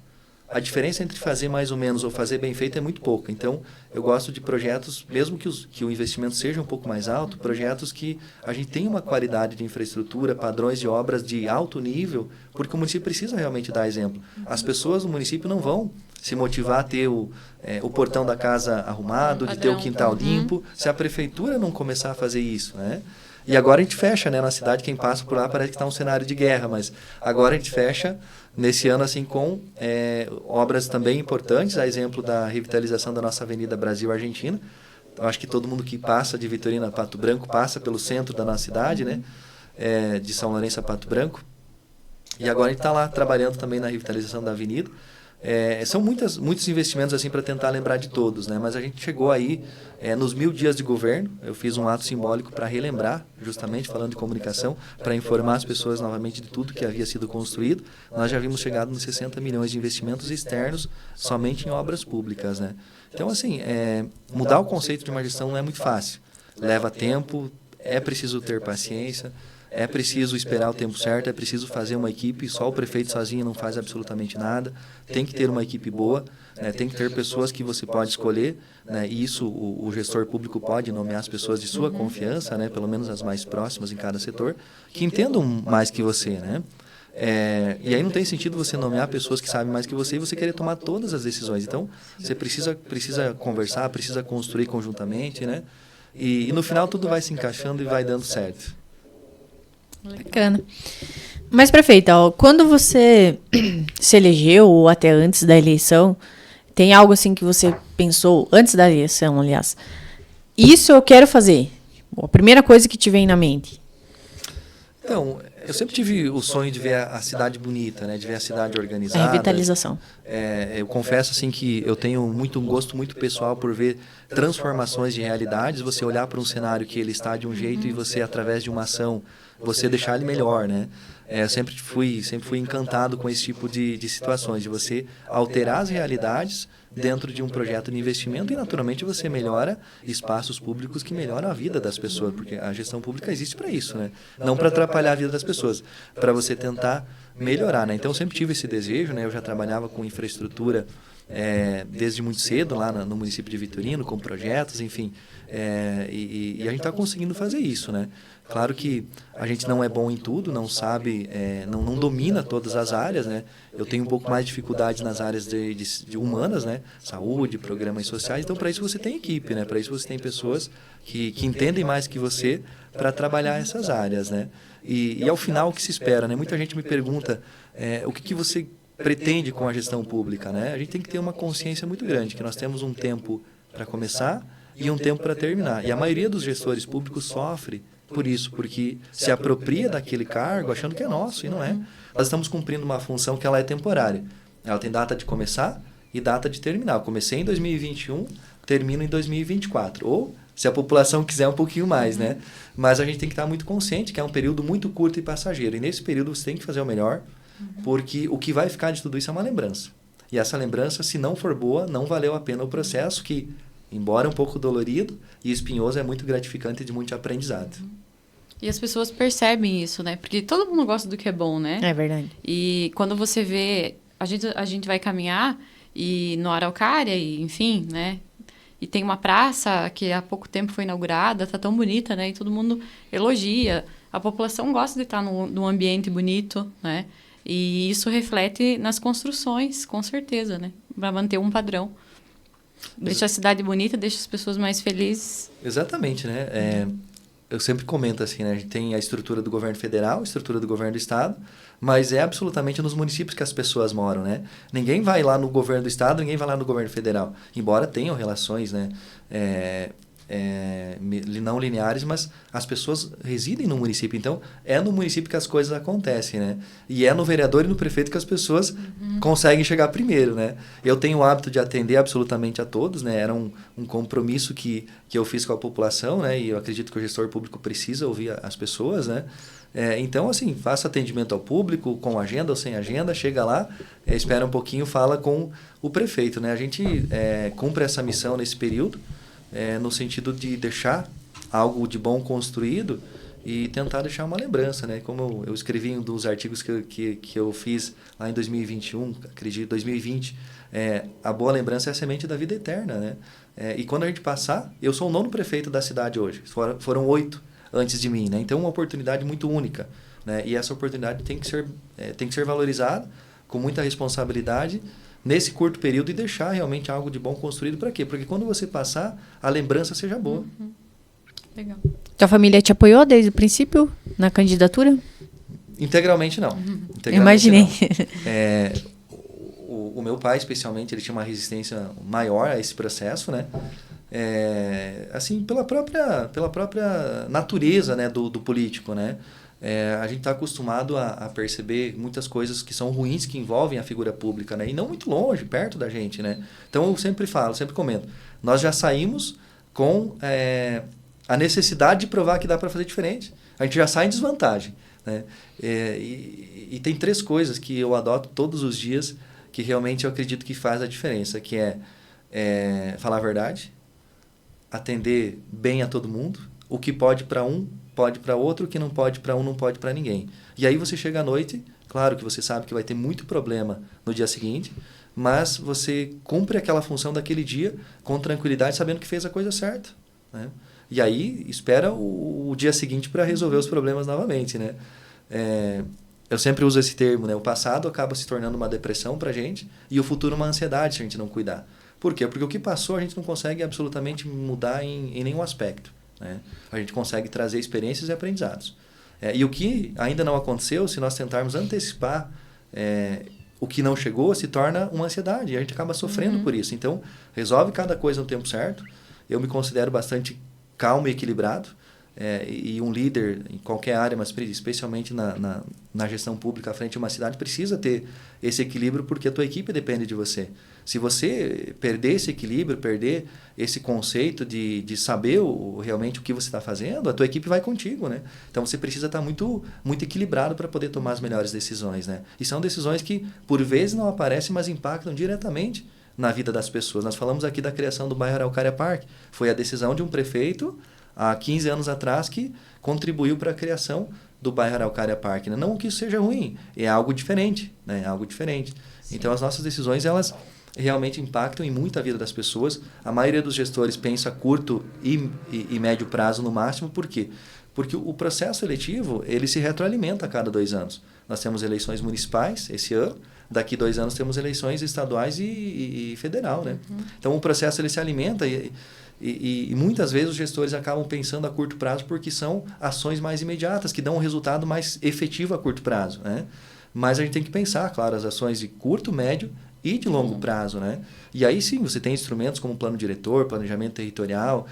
A diferença entre fazer mais ou menos ou fazer bem feito é muito pouca. Então, eu gosto de projetos, mesmo que o investimento seja um pouco mais alto, projetos que a gente tenha uma qualidade de infraestrutura, padrões de obras de alto nível, porque o município precisa realmente dar exemplo. As pessoas do município não vão se motivar a ter o portão da casa arrumado, de ter o quintal limpo, se a prefeitura não começar a fazer isso, né? E agora a gente fecha, né? Na cidade, quem passa por lá parece que está um cenário de guerra, mas agora a gente fecha nesse ano assim com obras também importantes, a exemplo da revitalização da nossa Avenida Brasil-Argentina. Eu acho que todo mundo que passa de Vitorino a Pato Branco passa pelo centro da nossa cidade, né? De São Lourenço a Pato Branco. E agora a gente está lá trabalhando também na revitalização da avenida. São muitos investimentos assim para tentar lembrar de todos, né? Mas a gente chegou aí nos 1000 dias de governo. Eu fiz um ato simbólico para relembrar, justamente falando de comunicação, para informar as pessoas novamente de tudo que havia sido construído. Nós já havíamos chegado nos 60 milhões de investimentos externos somente em obras públicas, né? Então, assim, mudar o conceito de uma gestão não é muito fácil. Leva tempo, é preciso ter paciência. É preciso esperar o tempo certo, é preciso fazer uma equipe, só o prefeito sozinho não faz absolutamente nada, tem que ter uma equipe boa, né? Tem que ter pessoas que você pode escolher, né? E isso o gestor público pode nomear as pessoas de sua confiança, né? Pelo menos as mais próximas em cada setor, que entendam mais que você, né? E aí não tem sentido você nomear pessoas que sabem mais que você e você querer tomar todas as decisões. Então, você precisa conversar, precisa construir conjuntamente, né? E no final tudo vai se encaixando e vai dando certo. Bacana. Mas, prefeita, quando você se elegeu, ou até antes da eleição, tem algo assim que você pensou, antes da eleição, aliás, isso eu quero fazer? A primeira coisa que te vem na mente. Então, eu sempre tive o sonho de ver a cidade bonita, né? De ver a cidade organizada. A revitalização. Eu confesso assim que eu tenho um gosto muito pessoal por ver transformações de realidades. Você olhar para um cenário que ele está de um jeito e você, através de uma ação, você deixar ele melhor, né? Eu sempre fui encantado com esse tipo de situações, de você alterar as realidades dentro de um projeto de investimento e, naturalmente, você melhora espaços públicos que melhoram a vida das pessoas, porque a gestão pública existe para isso, né? Não para atrapalhar a vida das pessoas, para você tentar melhorar, né? Então, eu sempre tive esse desejo, né? Eu já trabalhava com infraestrutura desde muito cedo lá no município de Vitorino, com projetos, enfim, e a gente está conseguindo fazer isso, né? Claro que a gente não é bom em tudo, não sabe, não domina todas as áreas, né? Eu tenho um pouco mais de dificuldade nas áreas de humanas, né? Saúde, programas sociais. Então, para isso você tem equipe, né? Para isso você tem pessoas que entendem mais que você para trabalhar essas áreas, né? E ao final, o que se espera, né? Muita gente me pergunta o que você pretende com a gestão pública, né? A gente tem que ter uma consciência muito grande, que nós temos um tempo para começar e um tempo para terminar. E a maioria dos gestores públicos sofre por isso, porque se apropria daquele cargo achando que é nosso, e não é. Nós estamos cumprindo uma função que ela é temporária. Ela tem data de começar e data de terminar. Eu comecei em 2021, termino em 2024. Ou, se a população quiser, um pouquinho mais, né? Mas a gente tem que estar muito consciente que é um período muito curto e passageiro. E nesse período você tem que fazer o melhor, porque o que vai ficar de tudo isso é uma lembrança. E essa lembrança, se não for boa, não valeu a pena o processo, que, embora um pouco dolorido e espinhoso, é muito gratificante e de muito aprendizado. E as pessoas percebem isso, né? Porque todo mundo gosta do que é bom, né? É verdade. E quando você vê... A gente vai caminhar e no Araucária, e, enfim, né? E tem uma praça que há pouco tempo foi inaugurada, tá tão bonita, né? E todo mundo elogia. A população gosta de estar num ambiente bonito, né? E isso reflete nas construções, com certeza, né? Para manter um padrão. Deixa a cidade bonita, deixa as pessoas mais felizes. Exatamente, né? Eu sempre comento assim, né? A gente tem a estrutura do governo federal, a estrutura do governo do estado, mas é absolutamente nos municípios que as pessoas moram, né? Ninguém vai lá no governo do estado, ninguém vai lá no governo federal, embora tenham relações, né? não lineares, mas as pessoas residem no município. Então, é no município que as coisas acontecem, né? E é no vereador e no prefeito que as pessoas conseguem chegar primeiro, né? Eu tenho o hábito de atender absolutamente a todos, né? Era um compromisso que eu fiz com a população, né? E eu acredito que o gestor público precisa ouvir as pessoas, né? Então, assim, faça atendimento ao público, com agenda ou sem agenda, chega lá, espera um pouquinho, fala com o prefeito, né? A gente cumpre essa missão nesse período, no sentido de deixar algo de bom construído e tentar deixar uma lembrança, né? Como eu escrevi em um dos artigos que eu fiz lá em 2021, acredito, 2020, a boa lembrança é a semente da vida eterna, né? E quando a gente passar, eu sou o 9º prefeito da cidade hoje, foram 8 antes de mim, né? Então, uma oportunidade muito única, né? E essa oportunidade tem que ser valorizada com muita responsabilidade nesse curto período e deixar realmente algo de bom construído. Para quê? Porque quando você passar, a lembrança seja boa. Legal. Tua família te apoiou desde o princípio na candidatura? Integralmente não. Imaginei. Não. O meu pai, especialmente, ele tinha uma resistência maior a esse processo, né? Assim, pela própria natureza, né, do político, né? A gente está acostumado a perceber muitas coisas que são ruins que envolvem a figura pública, né? E não muito longe, perto da gente, né? Então, eu sempre falo, sempre comento. Nós já saímos com a necessidade de provar que dá para fazer diferente. A gente já sai em desvantagem, né? E tem 3 coisas que eu adoto todos os dias que realmente eu acredito que faz a diferença, que falar a verdade, atender bem a todo mundo, o que pode para um, pode para outro, o que não pode para um, não pode para ninguém. E aí você chega à noite, claro que você sabe que vai ter muito problema no dia seguinte, mas você cumpre aquela função daquele dia com tranquilidade, sabendo que fez a coisa certa, né? E aí espera o dia seguinte para resolver os problemas novamente, né? Eu sempre uso esse termo, né? O passado acaba se tornando uma depressão para a gente e o futuro uma ansiedade se a gente não cuidar. Por quê? Porque o que passou a gente não consegue absolutamente mudar em nenhum aspecto, né? A gente consegue trazer experiências e aprendizados. E o que ainda não aconteceu, se nós tentarmos antecipar o que não chegou, se torna uma ansiedade e a gente acaba sofrendo por isso. Então, resolve cada coisa no tempo certo. Eu me considero bastante calmo e equilibrado. E um líder em qualquer área, mas especialmente na gestão pública à frente de uma cidade, precisa ter esse equilíbrio porque a tua equipe depende de você. Se você perder esse equilíbrio, perder esse conceito de saber realmente o que você está fazendo, a tua equipe vai contigo, né? Então, você precisa estar muito, muito equilibrado para poder tomar as melhores decisões, né? E são decisões que, por vezes, não aparecem, mas impactam diretamente na vida das pessoas. Nós falamos aqui da criação do bairro Araucária Park. Foi a decisão de um prefeito há 15 anos atrás que contribuiu para a criação do bairro Araucária Park, né? Não que isso seja ruim, é algo diferente, né? É algo diferente. Sim. Então, as nossas decisões, elas realmente impactam em muita vida das pessoas. A maioria dos gestores pensa a curto e médio prazo no máximo. Por quê? Porque o processo eletivo, ele se retroalimenta a cada 2 anos. Nós temos eleições municipais esse ano, daqui 2 anos temos eleições estaduais e federal, né? Então, o processo ele se alimenta e muitas vezes os gestores acabam pensando a curto prazo porque são ações mais imediatas, que dão um resultado mais efetivo a curto prazo, né? Mas a gente tem que pensar, claro, as ações de curto, médio e de longo prazo, né? E aí sim, você tem instrumentos como plano diretor, planejamento territorial,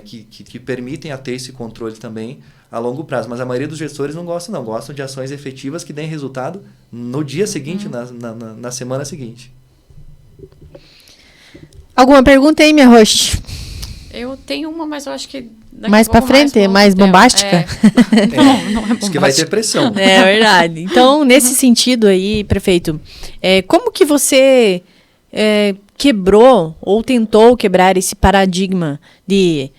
que permitem ter esse controle também a longo prazo. Mas a maioria dos gestores não gosta, não. Gostam de ações efetivas que deem resultado no dia seguinte, na semana seguinte. Alguma pergunta aí, minha host? Eu tenho uma, mas eu acho que... Mais pra frente, mais bombástica? Não é bombástica. Isso que vai ter pressão. É verdade. Então, nesse sentido aí, prefeito, como que você quebrou ou tentou quebrar esse paradigma de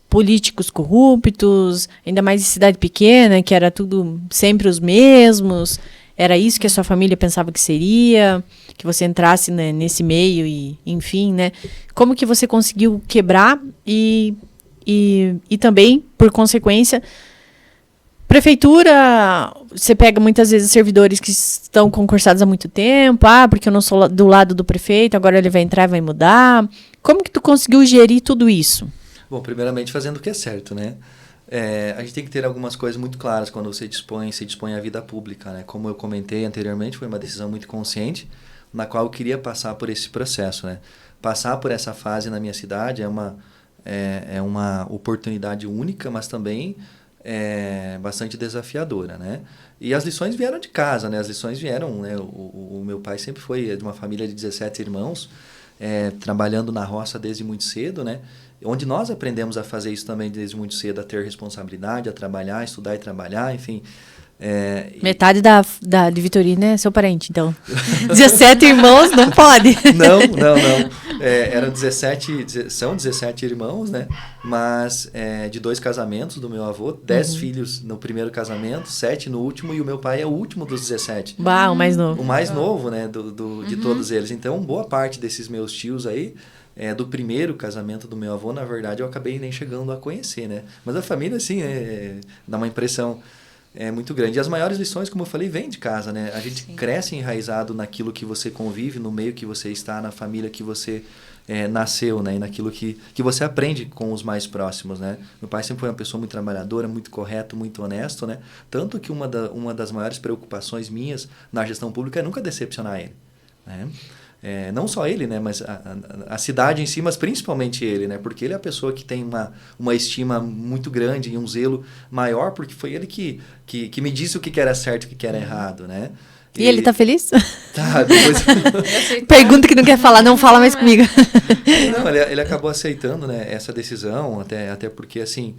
políticos corruptos, ainda mais em cidade pequena, que era tudo sempre os mesmos? Era isso que a sua família pensava que seria? Que você entrasse, né, nesse meio e, enfim, né? Como que você conseguiu quebrar e também, por consequência, prefeitura, você pega muitas vezes servidores que estão concursados há muito tempo, porque eu não sou do lado do prefeito, agora ele vai entrar e vai mudar. Como que tu conseguiu gerir tudo isso? Bom, primeiramente fazendo o que é certo, né? A gente tem que ter algumas coisas muito claras quando você se dispõe à vida pública, né? Como eu comentei anteriormente, foi uma decisão muito consciente, na qual eu queria passar por esse processo, né? Passar por essa fase na minha cidade é é uma oportunidade única, mas também bastante desafiadora, né? E as lições vieram de casa, né? As lições vieram, né? O meu pai sempre foi de uma família de 17 irmãos, trabalhando na roça desde muito cedo, né? Onde nós aprendemos a fazer isso também desde muito cedo, a ter responsabilidade, a trabalhar, estudar e trabalhar, enfim. Metade de Vitorino é seu parente, então. 17 irmãos, não pode. Não. São 17 irmãos, né? Mas de 2 casamentos do meu avô, 10 filhos no primeiro casamento, 7 no último, e o meu pai é o último dos 17. Bah, o mais novo. O mais novo, né, de todos eles. Então, boa parte desses meus tios aí, do primeiro casamento do meu avô, na verdade, eu acabei nem chegando a conhecer, né? Mas a família, assim, dá uma impressão muito grande. E as maiores lições, como eu falei, vêm de casa, né? A gente cresce enraizado naquilo que você convive, no meio que você está, na família que você nasceu, né? E naquilo que você aprende com os mais próximos, né? Meu pai sempre foi uma pessoa muito trabalhadora, muito correto, muito honesto, né? Tanto que uma das maiores preocupações minhas na gestão pública é nunca decepcionar ele, né? Não só ele, né, mas a cidade em si, mas principalmente ele, né, porque ele é a pessoa que tem uma estima muito grande e um zelo maior, porque foi ele que me disse o que era certo e o que era errado, né. E ele tá feliz? Tá, depois... Pergunta que não quer falar, não fala mais comigo. Não, ele acabou aceitando, né, essa decisão, até porque, assim,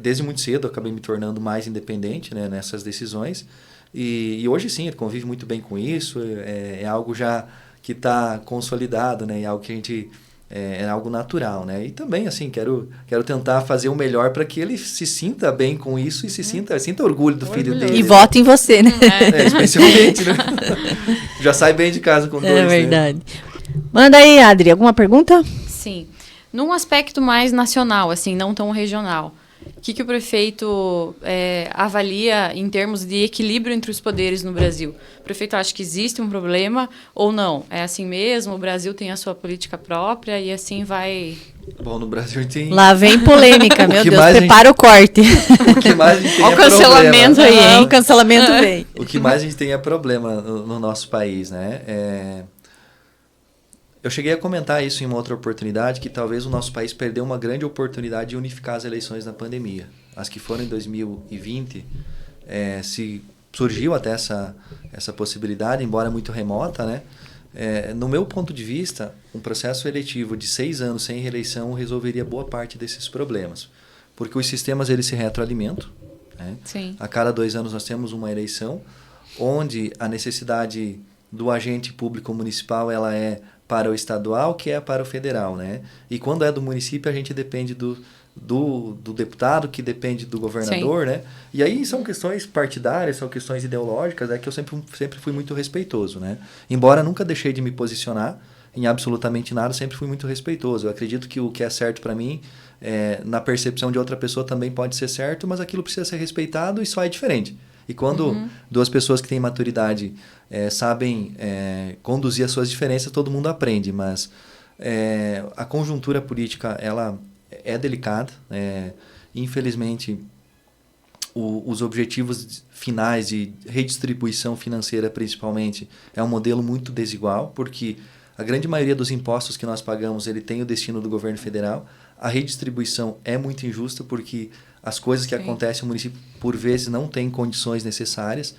desde muito cedo eu acabei me tornando mais independente, né, nessas decisões. E hoje sim, ele convive muito bem com isso, é algo já que está consolidado, né? É algo que a gente é algo natural, né? E também, assim, quero tentar fazer o melhor para que ele se sinta bem com isso e sinta orgulho do filho dele. E vote em você, né? Especialmente, né? Já sai bem de casa com 2, É verdade. Né? Manda aí, Adri, alguma pergunta? Sim. Num aspecto mais nacional, assim, não tão regional, o que o prefeito avalia em termos de equilíbrio entre os poderes no Brasil? O prefeito acha que existe um problema ou não? É assim mesmo? O Brasil tem a sua política própria e assim vai... Bom, no Brasil tem... Lá vem polêmica, meu Deus, prepara o corte. O que mais a gente tem Olha o cancelamento problema. aí, hein? O cancelamento vem. O que mais a gente tem é problema no nosso país, né? Eu cheguei a comentar isso em uma outra oportunidade, que talvez o nosso país perdeu uma grande oportunidade de unificar as eleições na pandemia. As que foram em 2020, se surgiu até essa possibilidade, embora muito remota, né? No meu ponto de vista, um processo eletivo de 6 anos sem reeleição resolveria boa parte desses problemas. Porque os sistemas eles se retroalimentam, né? Sim. A cada 2 anos nós temos uma eleição, onde a necessidade do agente público municipal ela é para o estadual, que é para o federal, né? E quando é do município, a gente depende do deputado, que depende do governador, né? E aí são questões partidárias, são questões ideológicas, que eu sempre fui muito respeitoso, né? Embora nunca deixei de me posicionar em absolutamente nada, sempre fui muito respeitoso. Eu acredito que o que é certo para mim, na percepção de outra pessoa também pode ser certo, mas aquilo precisa ser respeitado e só é diferente. E quando 2 pessoas que têm maturidade sabem conduzir as suas diferenças, todo mundo aprende. Mas a conjuntura política ela é delicada. Infelizmente, os objetivos finais de redistribuição financeira, principalmente, é um modelo muito desigual, porque a grande maioria dos impostos que nós pagamos ele tem o destino do governo federal. A redistribuição é muito injusta, porque as coisas que acontecem no município, por vezes, não têm condições necessárias.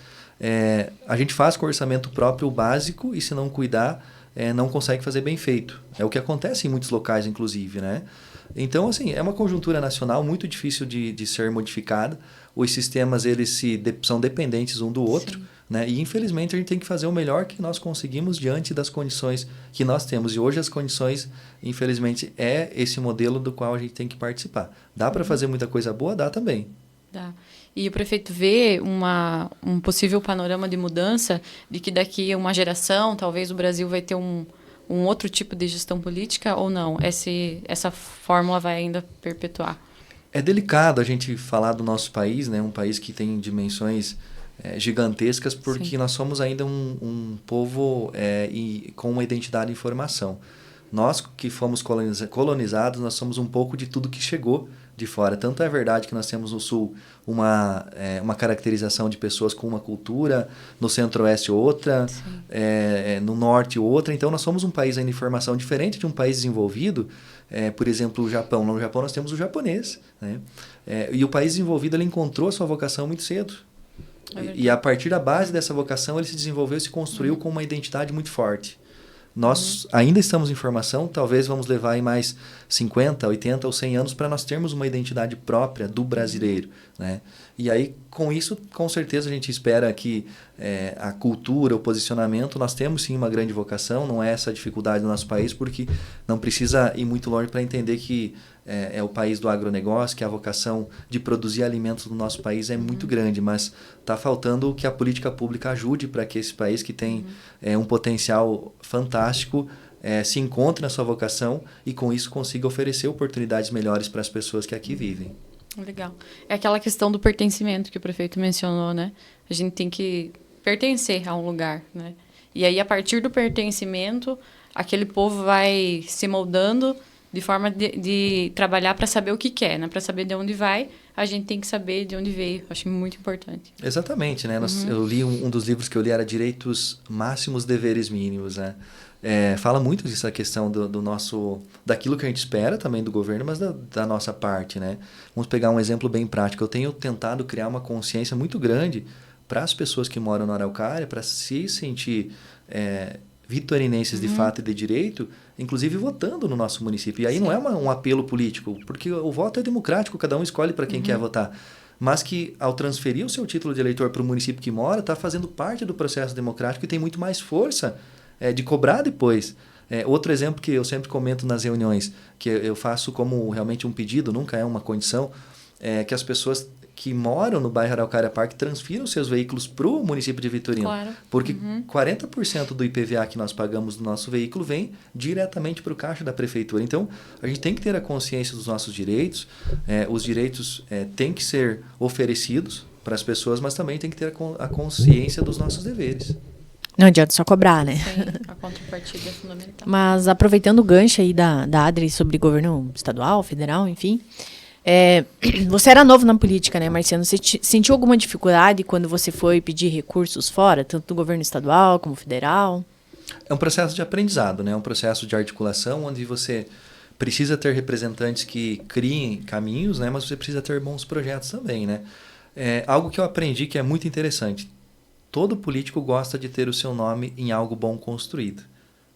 A gente faz com orçamento próprio o básico e, se não cuidar, não consegue fazer bem feito. É o que acontece em muitos locais, inclusive, né? Então, assim, é uma conjuntura nacional muito difícil de ser modificada. Os sistemas eles são dependentes um do outro, né? E, infelizmente, a gente tem que fazer o melhor que nós conseguimos diante das condições que nós temos. E hoje as condições, infelizmente, é esse modelo do qual a gente tem que participar. Dá para fazer muita coisa boa? Dá também. Dá. E o prefeito vê um possível panorama de mudança, de que daqui a uma geração, talvez o Brasil vai ter um outro tipo de gestão política ou não? Essa fórmula vai ainda perpetuar? É delicado a gente falar do nosso país, né? Um país que tem dimensões gigantescas, porque nós somos ainda um povo com uma identidade em formação. Nós que fomos colonizados, nós somos um pouco de tudo que chegou de fora. Tanto é verdade que nós temos no Sul uma caracterização de pessoas com uma cultura, no Centro-Oeste outra, no Norte outra. Então, nós somos um país ainda em formação diferente de um país desenvolvido. por exemplo, o Japão. No Japão nós temos o japonês, né? E o país desenvolvido ele encontrou a sua vocação muito cedo. E a partir da base dessa vocação ele se desenvolveu e se construiu com uma identidade muito forte. Nós ainda estamos em formação, talvez vamos levar aí mais 50, 80 ou 100 anos para nós termos uma identidade própria do brasileiro, né? E aí, com isso, com certeza a gente espera que a cultura, o posicionamento, nós temos sim uma grande vocação, não é essa a dificuldade do nosso país, porque não precisa ir muito longe para entender que é o país do agronegócio, que a vocação de produzir alimentos no nosso país é muito grande, mas está faltando que a política pública ajude para que esse país que tem um potencial fantástico se encontre na sua vocação e com isso consiga oferecer oportunidades melhores para as pessoas que aqui vivem. Legal. É aquela questão do pertencimento que o prefeito mencionou, né? A gente tem que pertencer a um lugar, né? E aí, a partir do pertencimento, aquele povo vai se moldando de forma de trabalhar para saber o que quer, né? Para saber de onde vai, a gente tem que saber de onde veio. Acho muito importante. Exatamente, né? Eu li um dos livros que eu li era Direitos Máximos, Deveres Mínimos, né? Fala muito dessa questão daquilo que a gente espera também do governo, mas da nossa parte, né? Vamos pegar um exemplo bem prático. Eu tenho tentado criar uma consciência muito grande para as pessoas que moram na Araucária, para se sentir vitorinenses de fato e de direito, inclusive votando no nosso município. E aí não é um apelo político, porque o voto é democrático, cada um escolhe para quem quer votar. Mas que, ao transferir o seu título de eleitor para o município que mora, está fazendo parte do processo democrático e tem muito mais força de cobrar depois. Outro exemplo que eu sempre comento nas reuniões, que eu faço como realmente um pedido, nunca é uma condição, que as pessoas que moram no bairro Araucária Park transfiram seus veículos para o município de Vitorino. Claro. Porque 40% do IPVA que nós pagamos do nosso veículo vem diretamente para o caixa da prefeitura. Então, a gente tem que ter a consciência dos nossos direitos. Os direitos têm que ser oferecidos para as pessoas, mas também tem que ter a consciência dos nossos deveres. Não adianta só cobrar, né? Sim, a contrapartida é fundamental. Mas aproveitando o gancho aí da Adri sobre governo estadual, federal, enfim, você era novo na política, né, Marciano? Você sentiu alguma dificuldade quando você foi pedir recursos fora, tanto do governo estadual como federal? É um processo de aprendizado, né? É um processo de articulação onde você precisa ter representantes que criem caminhos, né? Mas você precisa ter bons projetos também, né? Algo que eu aprendi que é muito interessante. Todo político gosta de ter o seu nome em algo bom construído,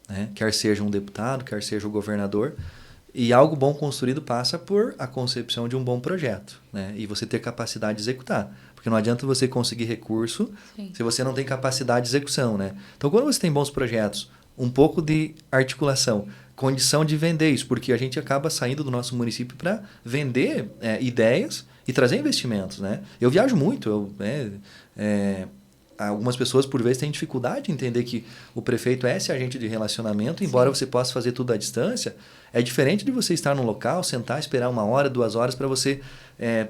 né? Quer seja um deputado, quer seja o governador. E algo bom construído passa por a concepção de um bom projeto, né? E você ter capacidade de executar. Porque não adianta você conseguir recurso se você não tem capacidade de execução, né? Então, quando você tem bons projetos, um pouco de articulação, condição de vender isso, porque a gente acaba saindo do nosso município para vender ideias e trazer investimentos, né? Eu viajo muito, algumas pessoas, por vezes, têm dificuldade de entender que o prefeito é esse agente de relacionamento, embora você possa fazer tudo à distância. É diferente de você estar num local, sentar, esperar 1 hora, 2 horas para você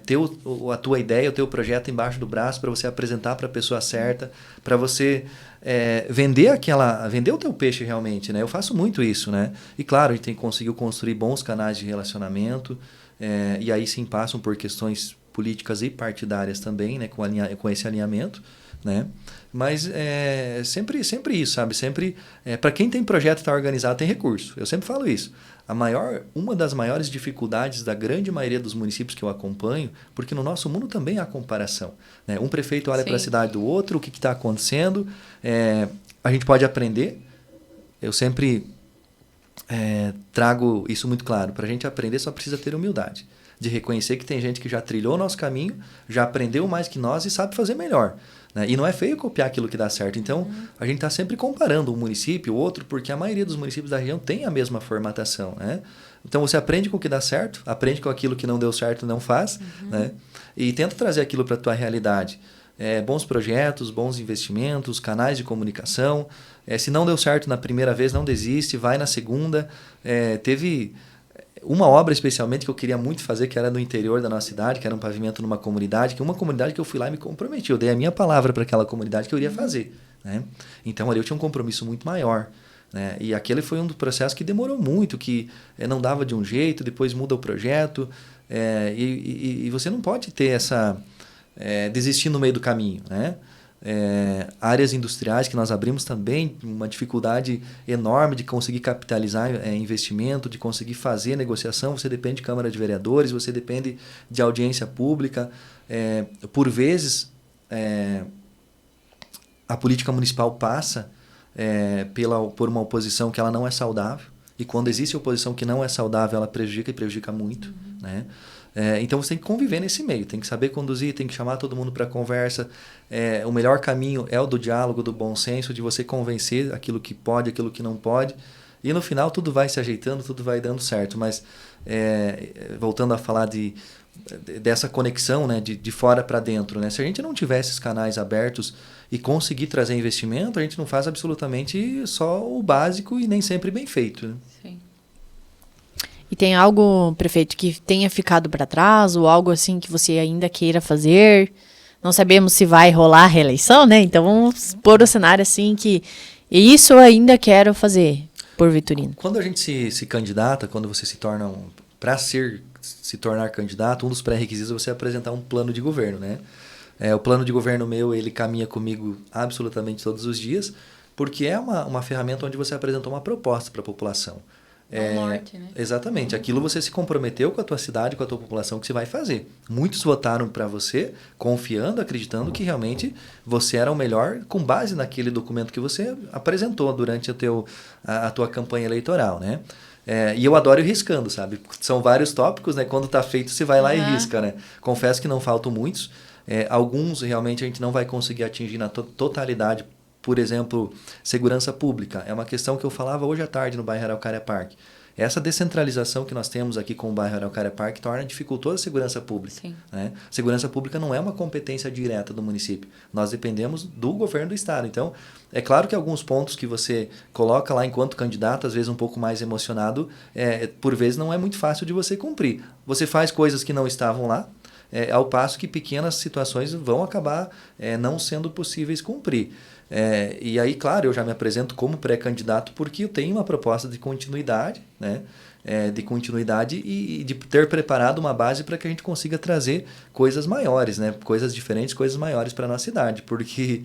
ter a tua ideia, o teu projeto embaixo do braço, para você apresentar para a pessoa certa, para você vender o teu peixe realmente, né? Eu faço muito isso, né? E claro, a gente conseguiu construir bons canais de relacionamento, e aí sim passam por questões políticas e partidárias também, né? Com esse alinhamento, né? Mas sempre isso, sabe? Sempre, para quem tem projeto e está organizado, tem recurso. Eu sempre falo isso. Uma das maiores dificuldades da grande maioria dos municípios que eu acompanho, porque no nosso mundo também há comparação, né? Um prefeito olha para a cidade do outro, o que está acontecendo, a gente pode aprender. Eu sempre trago isso muito claro. Para a gente aprender, só precisa ter humildade. De reconhecer que tem gente que já trilhou o nosso caminho, já aprendeu mais que nós e sabe fazer melhor, né? E não é feio copiar aquilo que dá certo. Então, a gente está sempre comparando um município, o outro, porque a maioria dos municípios da região tem a mesma formatação, né? Então, você aprende com o que dá certo, aprende com aquilo que não deu certo, não faz, né? E tenta trazer aquilo para a tua realidade. Bons projetos, bons investimentos, canais de comunicação. Se não deu certo na primeira vez, não desiste, vai na segunda. Teve uma obra especialmente que eu queria muito fazer, que era no interior da nossa cidade, que era um pavimento numa comunidade, que eu fui lá e me comprometi. Eu dei a minha palavra para aquela comunidade que eu iria fazer, né? Então ali eu tinha um compromisso muito maior, né? E aquele foi um dos processos que demorou muito, que não dava de um jeito, depois muda o projeto, e você não pode ter desistir no meio do caminho, né? áreas industriais que nós abrimos também, uma dificuldade enorme de conseguir capitalizar investimento, de conseguir fazer negociação. Você depende de Câmara de Vereadores, você depende de audiência pública. Por vezes, a política municipal passa por uma oposição que ela não é saudável. E quando existe oposição que não é saudável, ela prejudica e prejudica muito, né? Então você tem que conviver nesse meio, tem que saber conduzir, tem que chamar todo mundo para conversa. O melhor caminho é o do diálogo, do bom senso, de você convencer aquilo que pode, aquilo que não pode. E no final tudo vai se ajeitando, tudo vai dando certo. Mas voltando a falar dessa conexão, né, de fora para dentro, né? Se a gente não tiver esses canais abertos e conseguir trazer investimento, a gente não faz absolutamente só o básico e nem sempre bem feito, né? Sim. E tem algo, prefeito, que tenha ficado para trás ou algo assim que você ainda queira fazer? Não sabemos se vai rolar a reeleição, né? Então vamos pôr o cenário assim que isso eu ainda quero fazer por Vitorino. Quando a gente se candidata, quando você se torna para se tornar candidato, um dos pré-requisitos é você apresentar um plano de governo, né? O plano de governo meu, ele caminha comigo absolutamente todos os dias, porque é uma ferramenta onde você apresentou uma proposta para a população. Norte, né? Exatamente. Aquilo você se comprometeu com a tua cidade, com a tua população que você vai fazer. Muitos votaram para você, confiando, acreditando que realmente você era o melhor com base naquele documento que você apresentou durante a tua campanha eleitoral, né? E eu adoro ir riscando, sabe? São vários tópicos, né? Quando tá feito, você vai lá e risca, né? Confesso que não faltam muitos. Alguns realmente a gente não vai conseguir atingir na totalidade. Por exemplo, segurança pública. É uma questão que eu falava hoje à tarde no bairro Araucária Park. Essa descentralização que nós temos aqui com o bairro Araucária Park dificultosa a segurança pública. Sim. Né? Segurança pública não é uma competência direta do município. Nós dependemos do governo do estado. Então, é claro que alguns pontos que você coloca lá enquanto candidato, às vezes um pouco mais emocionado, por vezes não é muito fácil de você cumprir. Você faz coisas que não estavam lá, ao passo que pequenas situações vão acabar não sendo possíveis cumprir. E aí, claro, eu já me apresento como pré-candidato porque eu tenho uma proposta de continuidade, né? De continuidade e de ter preparado uma base para que a gente consiga trazer coisas maiores, né? Coisas diferentes, coisas maiores para a nossa cidade. Porque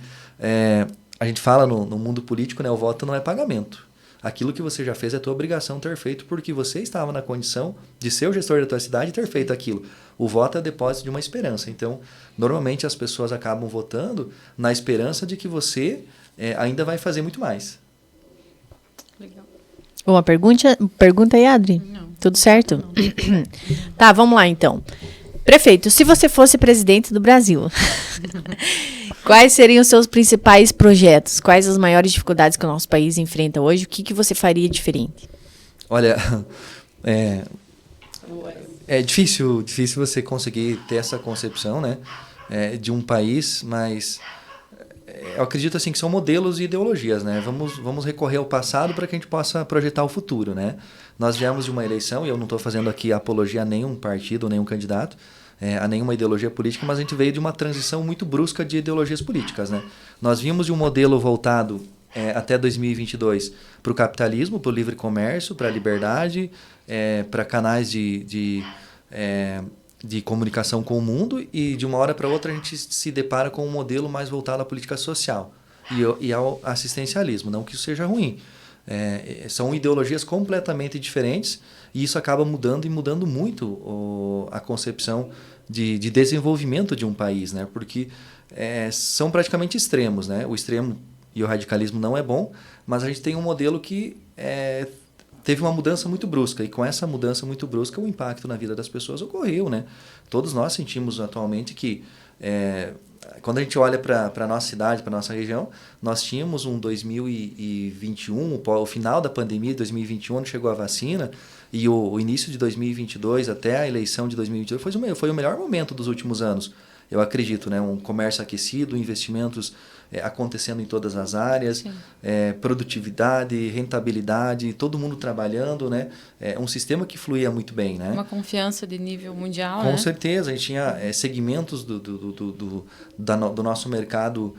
a gente fala no mundo político, né? O voto não é pagamento. Aquilo que você já fez é tua obrigação ter feito porque você estava na condição de ser o gestor da tua cidade e ter feito aquilo. O voto é depósito de uma esperança. Então, normalmente as pessoas acabam votando na esperança de que você ainda vai fazer muito mais. Legal. Uma pergunta aí, Adri? Não. Tudo certo? Não. Tá, vamos lá então. Prefeito, se você fosse presidente do Brasil, quais seriam os seus principais projetos? Quais as maiores dificuldades que o nosso país enfrenta hoje? O que você faria diferente? Olha, é difícil você conseguir ter essa concepção, né, de um país, mas eu acredito assim que são modelos e ideologias, né? Vamos recorrer ao passado para que a gente possa projetar o futuro, né? Nós viemos de uma eleição, e eu não estou fazendo aqui apologia a nenhum partido, nenhum candidato, a nenhuma ideologia política, mas a gente veio de uma transição muito brusca de ideologias políticas, né? Nós vimos de um modelo voltado até 2022 para o capitalismo, para o livre comércio, para a liberdade, para canais de comunicação com o mundo, e de uma hora para outra a gente se depara com um modelo mais voltado à política social e ao assistencialismo. Não que isso seja ruim. São ideologias completamente diferentes e isso acaba mudando muito a concepção de desenvolvimento de um país, né? Porque são praticamente extremos, né? O extremo e o radicalismo não é bom, mas a gente tem um modelo que teve uma mudança muito brusca, e com essa mudança muito brusca o impacto na vida das pessoas ocorreu, né? Todos nós sentimos atualmente que quando a gente olha para a nossa cidade, para a nossa região, nós tínhamos um 2021, o final da pandemia de 2021, onde chegou a vacina, e o início de 2022 até a eleição de 2022 foi o melhor momento dos últimos anos. Eu acredito, né? Um comércio aquecido, investimentos acontecendo em todas as áreas, produtividade, rentabilidade, todo mundo trabalhando, né? Um sistema que fluía muito bem, né? Uma confiança de nível mundial, Com né? certeza, a gente tinha segmentos do nosso mercado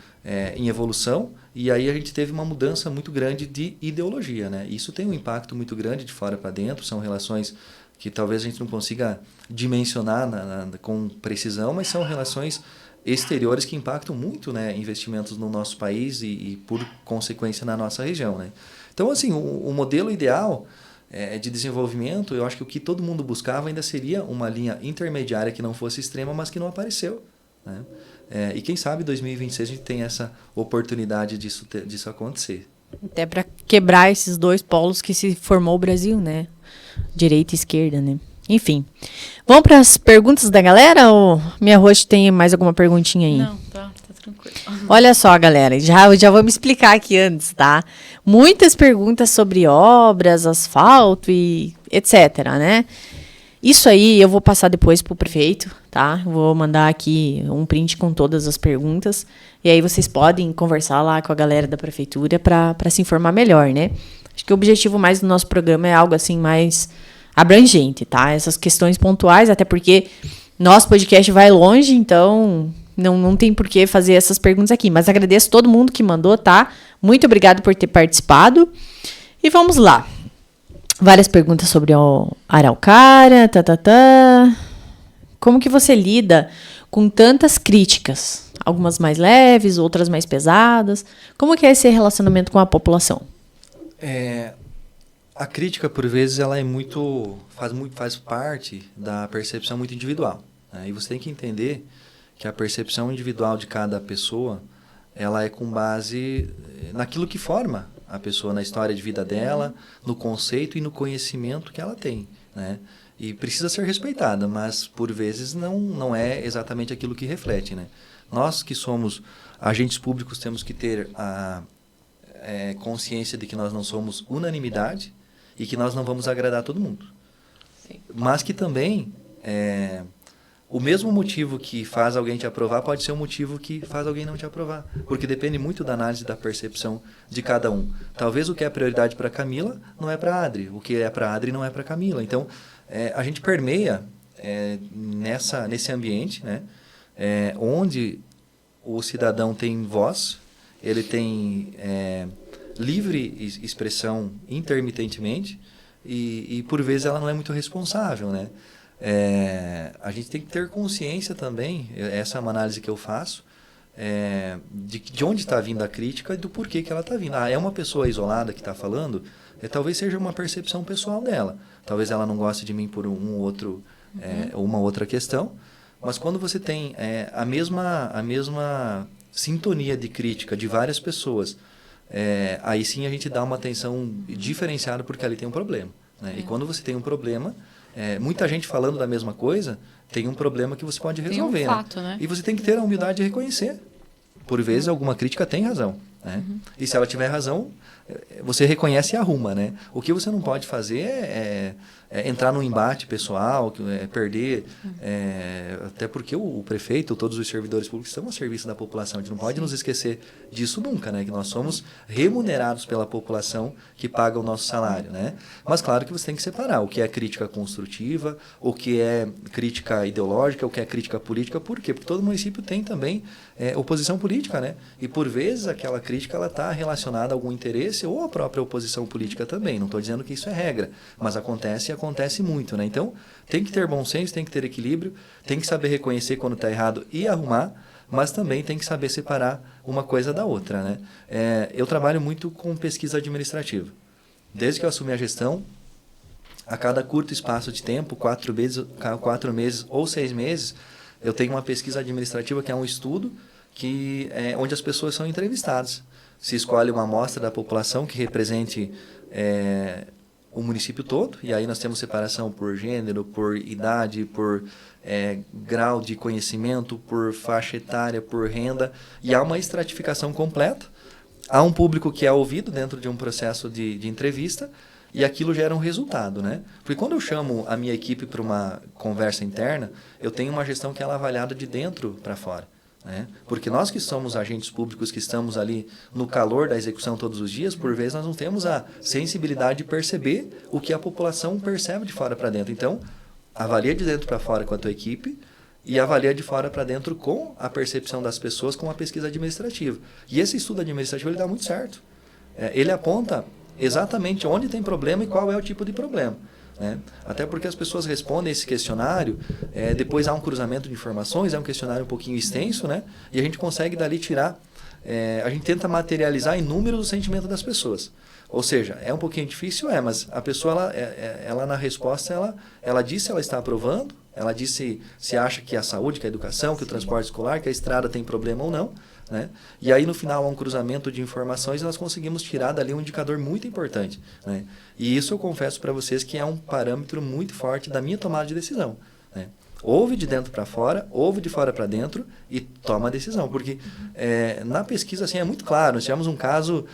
em evolução, e aí a gente teve uma mudança muito grande de ideologia, né? Isso tem um impacto muito grande de fora para dentro, são relações que talvez a gente não consiga dimensionar com precisão, mas são relações exteriores que impactam muito, né, investimentos no nosso país e por consequência, na nossa região, né? Então, assim, o modelo ideal de desenvolvimento, eu acho que o que todo mundo buscava ainda seria uma linha intermediária que não fosse extrema, mas que não apareceu, né? E quem sabe em 2026 a gente tem essa oportunidade disso acontecer. Até para quebrar esses dois polos que se formou o Brasil, né? Direita e esquerda, né? Enfim. Vamos para as perguntas da galera ou minha host tem mais alguma perguntinha aí? Não, tá tranquilo. Olha só, galera, já vou me explicar aqui antes, tá? Muitas perguntas sobre obras, asfalto e etc, né? Isso aí eu vou passar depois pro prefeito, tá? Vou mandar aqui um print com todas as perguntas. E aí vocês podem conversar lá com a galera da prefeitura para se informar melhor, né? Acho que o objetivo mais do nosso programa é algo assim mais abrangente, tá? Essas questões pontuais, até porque nosso podcast vai longe, então não tem por que fazer essas perguntas aqui. Mas agradeço todo mundo que mandou, tá? Muito obrigado por ter participado. E vamos lá. Várias perguntas sobre o Araucária, Como que você lida com tantas críticas? Algumas mais leves, outras mais pesadas. Como que é esse relacionamento com a população? A crítica, por vezes, ela faz parte da percepção muito individual, né? E você tem que entender que a percepção individual de cada pessoa, ela é com base naquilo que forma a pessoa, na história de vida dela, no conceito e no conhecimento que ela tem, né? E precisa ser respeitada, mas por vezes não é exatamente aquilo que reflete, né? Nós que somos agentes públicos temos que ter a consciência de que nós não somos unanimidade e que nós não vamos agradar todo mundo. Sim. Mas que também o mesmo motivo que faz alguém te aprovar pode ser o motivo que faz alguém não te aprovar. Porque depende muito da análise da percepção de cada um. Talvez o que é prioridade para Camila não é para Adri. O que é para Adri não é para Camila. Então, a gente permeia nesse ambiente, né, onde o cidadão tem voz, ele tem livre expressão intermitentemente e por vezes ela não é muito responsável, né? A gente tem que ter consciência também, essa é uma análise que eu faço, de onde está vindo a crítica e do porquê que ela está vindo. É uma pessoa isolada que está falando, talvez seja uma percepção pessoal dela. Talvez ela não goste de mim por uma outra questão, mas quando você tem a mesma sintonia de crítica de várias pessoas, aí sim a gente dá uma atenção diferenciada porque ali tem um problema, né? E quando você tem um problema, muita gente falando da mesma coisa, tem um problema que você pode resolver. Tem um fato, né? E você tem que ter a humildade de reconhecer. Por vezes, alguma crítica tem razão, né? E se ela tiver razão, você reconhece e arruma, né? O que você não pode fazer é entrar num embate pessoal, perder, até porque o prefeito, todos os servidores públicos estão a serviço da população. A gente não pode nos esquecer disso nunca, né? Que nós somos remunerados pela população que paga o nosso salário, né? Mas claro que você tem que separar o que é crítica construtiva, o que é crítica ideológica, o que é crítica política. Por quê? Porque todo município tem também oposição política, né? E por vezes aquela crítica ela está relacionada a algum interesse ou a própria oposição política também. Não estou dizendo que isso é regra, mas acontece muito, né? Então, tem que ter bom senso, tem que ter equilíbrio, tem que saber reconhecer quando está errado e arrumar, mas também tem que saber separar uma coisa da outra, né? Eu trabalho muito com pesquisa administrativa. Desde que eu assumi a gestão, a cada curto espaço de tempo, 4 meses ou 6 meses, eu tenho uma pesquisa administrativa que é um estudo onde as pessoas são entrevistadas. Se escolhe uma amostra da população que represente o município todo, e aí nós temos separação por gênero, por idade, por grau de conhecimento, por faixa etária, por renda, e há uma estratificação completa. Há um público que é ouvido dentro de um processo de entrevista, e aquilo gera um resultado, né? Porque quando eu chamo a minha equipe para uma conversa interna, eu tenho uma gestão que ela é avaliada de dentro para fora, né? Porque nós que somos agentes públicos, que estamos ali no calor da execução todos os dias, por vezes nós não temos a sensibilidade de perceber o que a população percebe de fora para dentro. Então, avalia de dentro para fora com a tua equipe e avalia de fora para dentro com a percepção das pessoas com a pesquisa administrativa. E esse estudo administrativo ele dá muito certo. Ele aponta exatamente onde tem problema e qual é o tipo de problema. né? Até porque as pessoas respondem esse questionário, depois há um cruzamento de informações, é um questionário um pouquinho extenso, né? E a gente consegue dali tirar, a gente tenta materializar em números o sentimento das pessoas. Ou seja, é um pouquinho difícil, mas a pessoa, ela na resposta, ela diz se ela está aprovando, ela diz se acha que a saúde, que a educação, que o transporte escolar, que a estrada tem problema ou não, né? E aí no final há um cruzamento de informações e nós conseguimos tirar dali um indicador muito importante, né? E isso eu confesso para vocês que é um parâmetro muito forte da minha tomada de decisão, né? Ouve de dentro para fora, ouve de fora para dentro e toma a decisão. Porque na pesquisa assim, é muito claro, nós tivemos um caso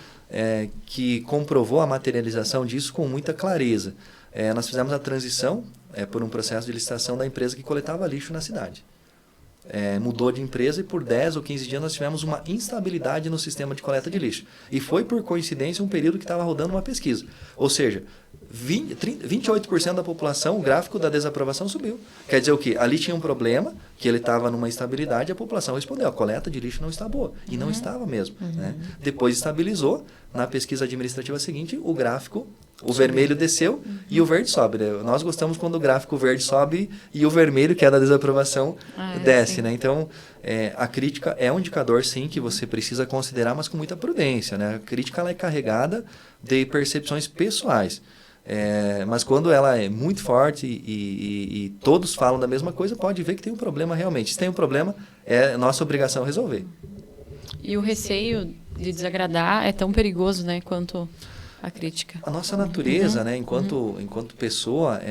que comprovou a materialização disso com muita clareza. Nós fizemos a transição por um processo de licitação da empresa que coletava lixo na cidade. Mudou de empresa e por 10 ou 15 dias nós tivemos uma instabilidade no sistema de coleta de lixo. E foi por coincidência um período que estava rodando uma pesquisa. Ou seja, 28% da população, o gráfico da desaprovação subiu. Quer dizer o quê? Ali tinha um problema, que ele estava numa instabilidade e a população respondeu, a coleta de lixo não está boa. E não estava mesmo. Né? Depois estabilizou, na pesquisa administrativa seguinte, o gráfico, o vermelho desceu e o verde sobe. Né? Nós gostamos quando o gráfico verde sobe e o vermelho, que é da desaprovação, desce. Né? Então, a crítica é um indicador, sim, que você precisa considerar, mas com muita prudência. Né? A crítica ela é carregada de percepções pessoais. Mas quando ela é muito forte e todos falam da mesma coisa, pode ver que tem um problema realmente. Se tem um problema, é nossa obrigação resolver. E o receio de desagradar é tão perigoso, né, quanto a crítica. A nossa natureza, né, enquanto pessoa,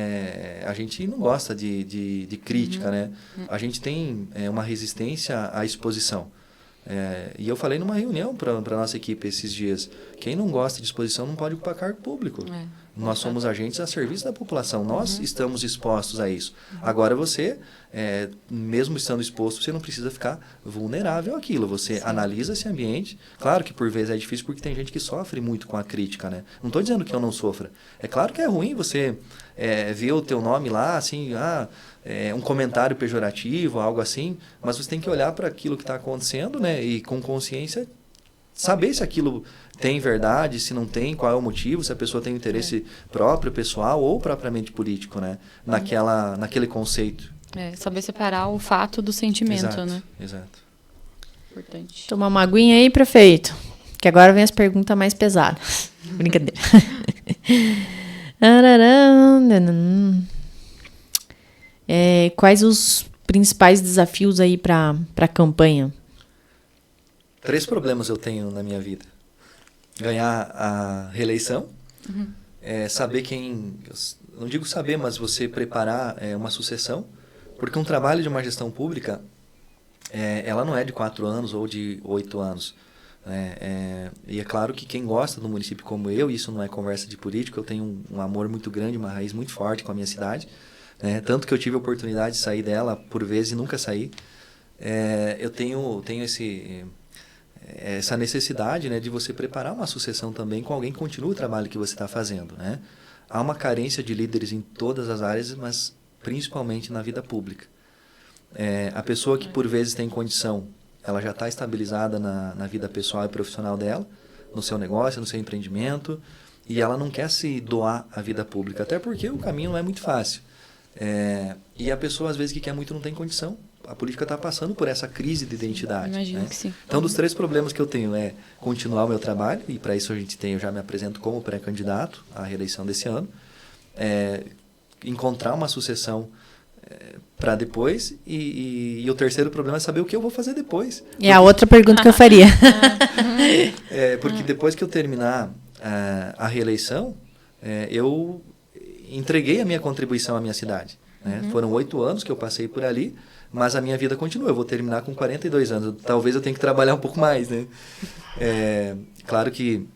a gente não gosta de crítica, né? A gente tem uma resistência à exposição. E eu falei numa reunião para a nossa equipe esses dias, quem não gosta de exposição não pode ocupar cargo público. Nós somos agentes a serviço da população, nós estamos expostos a isso. Agora você, mesmo estando exposto, você não precisa ficar vulnerável àquilo, você analisa esse ambiente. Claro que por vezes é difícil porque tem gente que sofre muito com a crítica, né? Não estou dizendo que eu não sofra. É claro que é ruim você ver o teu nome lá, assim, um comentário pejorativo, algo assim, mas você tem que olhar para aquilo que está acontecendo, né? E com consciência saber se aquilo tem verdade, se não tem, qual é o motivo, se a pessoa tem um interesse próprio, pessoal ou propriamente político, né? Naquele conceito. Saber separar o fato do sentimento, exato, né? Exato. Importante. Tomar uma aguinha aí, prefeito. Que agora vem as perguntas mais pesadas. Brincadeira. Quais os principais desafios aí para a campanha? 3 problemas eu tenho na minha vida. Ganhar a reeleição, saber não digo saber, mas você preparar uma sucessão, porque um trabalho de uma gestão pública, ela não é de 4 anos ou de 8 anos. E é claro que quem gosta do município como eu, isso não é conversa de político, eu tenho um amor muito grande, uma raiz muito forte com a minha cidade, tanto que eu tive a oportunidade de sair dela por vezes e nunca saí. Eu tenho essa necessidade, né, de você preparar uma sucessão também com alguém que continue o trabalho que você está fazendo, né? Há uma carência de líderes em todas as áreas, mas principalmente na vida pública. A pessoa que por vezes tem condição, ela já está estabilizada na vida pessoal e profissional dela, no seu negócio, no seu empreendimento, e ela não quer se doar à vida pública, até porque o caminho não é muito fácil. E a pessoa, às vezes, que quer muito não tem condição. A política está passando por essa crise de identidade. Imagino, né? que sim. Então, dos 3 problemas que eu tenho é continuar o meu trabalho, e para isso eu já me apresento como pré-candidato à reeleição desse ano, encontrar uma sucessão para depois, e o terceiro problema é saber o que eu vou fazer depois. É a outra pergunta que eu faria. Porque depois que eu terminar a reeleição, eu entreguei a minha contribuição à minha cidade. Né? Foram 8 anos que eu passei por ali, mas a minha vida continua. Eu vou terminar com 42 anos. Talvez eu tenha que trabalhar um pouco mais, né? Claro que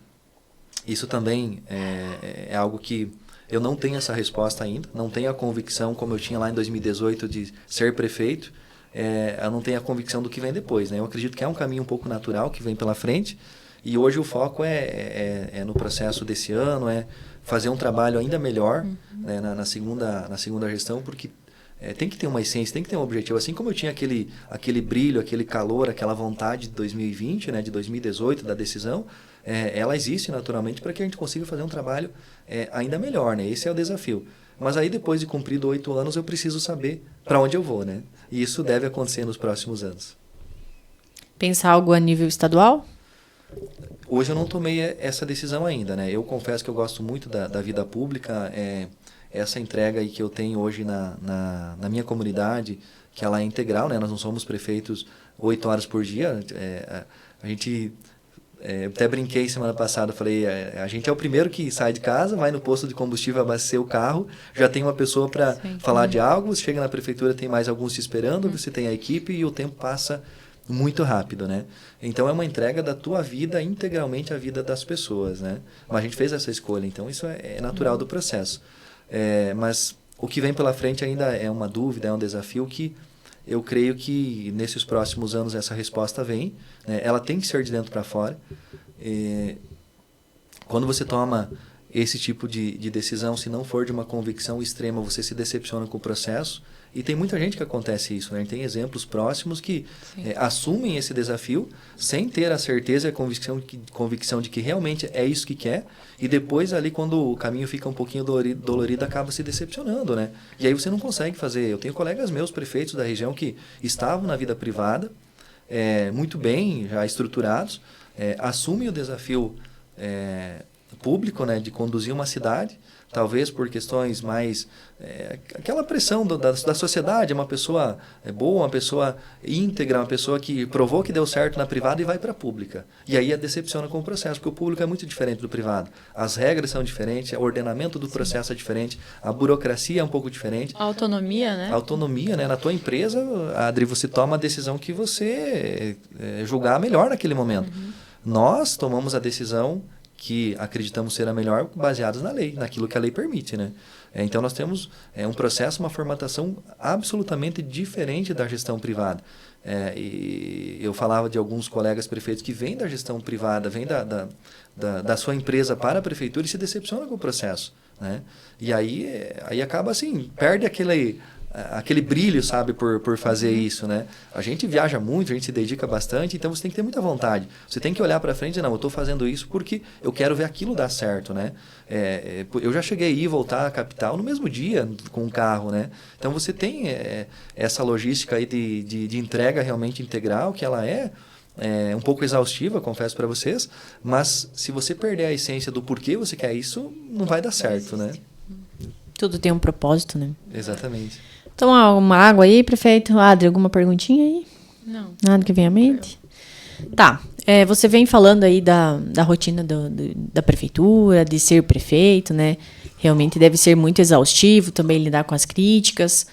isso também é algo que eu não tenho essa resposta ainda. Não tenho a convicção, como eu tinha lá em 2018, de ser prefeito. Eu não tenho a convicção do que vem depois, né? Eu acredito que é um caminho um pouco natural que vem pela frente. E hoje o foco é no processo desse ano, fazer um trabalho ainda melhor, né, na segunda gestão, porque tem que ter uma essência, tem que ter um objetivo. Assim como eu tinha aquele brilho, aquele calor, aquela vontade de 2020, né, de 2018, da decisão, ela existe naturalmente para que a gente consiga fazer um trabalho ainda melhor. Né? Esse é o desafio. Mas aí depois de cumprido 8 anos eu preciso saber para onde eu vou, né? E isso deve acontecer nos próximos anos. Pensar algo a nível estadual? Hoje eu não tomei essa decisão ainda, né? Eu confesso que eu gosto muito da vida pública, essa entrega aí que eu tenho hoje na minha comunidade, que ela é integral, né? Nós não somos prefeitos 8 horas por dia. A gente, até brinquei semana passada, falei, a gente é o primeiro que sai de casa, vai no posto de combustível abastecer o carro, já tem uma pessoa para falar de algo, você chega na prefeitura, tem mais alguns te esperando, você tem a equipe e o tempo passa muito rápido, né? Então é uma entrega da tua vida integralmente à vida das pessoas, né? Mas a gente fez essa escolha, então isso é natural do processo. Mas o que vem pela frente ainda é uma dúvida, é um desafio que eu creio que nesses próximos anos essa resposta vem, né? Ela tem que ser de dentro para fora. Quando você toma esse tipo de decisão, se não for de uma convicção extrema, você se decepciona com o processo. E tem muita gente que acontece isso, né? A gente tem exemplos próximos que assumem esse desafio sem ter a certeza e a convicção de que realmente é isso que quer. E depois ali, quando o caminho fica um pouquinho dolorido, acaba se decepcionando, né? E aí você não consegue fazer. Eu tenho colegas meus, prefeitos da região, que estavam na vida privada, muito bem, já estruturados, assumem o desafio público, né, de conduzir uma cidade, talvez por questões mais... aquela pressão da sociedade, uma pessoa boa, uma pessoa íntegra, uma pessoa que provou que deu certo na privada e vai para a pública. E aí decepciona com o processo, porque o público é muito diferente do privado. As regras são diferentes, o ordenamento do processo é diferente, a burocracia é um pouco diferente. A autonomia, né? A autonomia, né? Na tua empresa, Adri, você toma a decisão que você julgar melhor naquele momento. Nós tomamos a decisão que acreditamos ser a melhor, baseados na lei, naquilo que a lei permite, né? Então nós temos um processo, uma formatação absolutamente diferente da gestão privada. E eu falava de alguns colegas prefeitos que vêm da gestão privada, vêm da sua empresa para a prefeitura e se decepcionam com o processo, né? E aí acaba assim, perde aquele brilho, sabe, por fazer isso, né? A gente viaja muito, a gente se dedica bastante, então você tem que ter muita vontade. Você tem que olhar para frente e dizer, não, eu estou fazendo isso porque eu quero ver aquilo dar certo, né? Eu já cheguei a ir e voltar à capital no mesmo dia com o carro, né? Então você tem essa logística aí de entrega realmente integral, que ela é um pouco exaustiva, confesso para vocês, mas se você perder a essência do porquê você quer isso, não vai dar certo, né? Tudo tem um propósito, né? Exatamente. Tomar uma água aí, prefeito. Adri, alguma perguntinha aí? Não. Nada que venha à mente? Tá. Você vem falando aí da rotina da prefeitura, de ser prefeito, né? Realmente deve ser muito exaustivo também lidar com as críticas.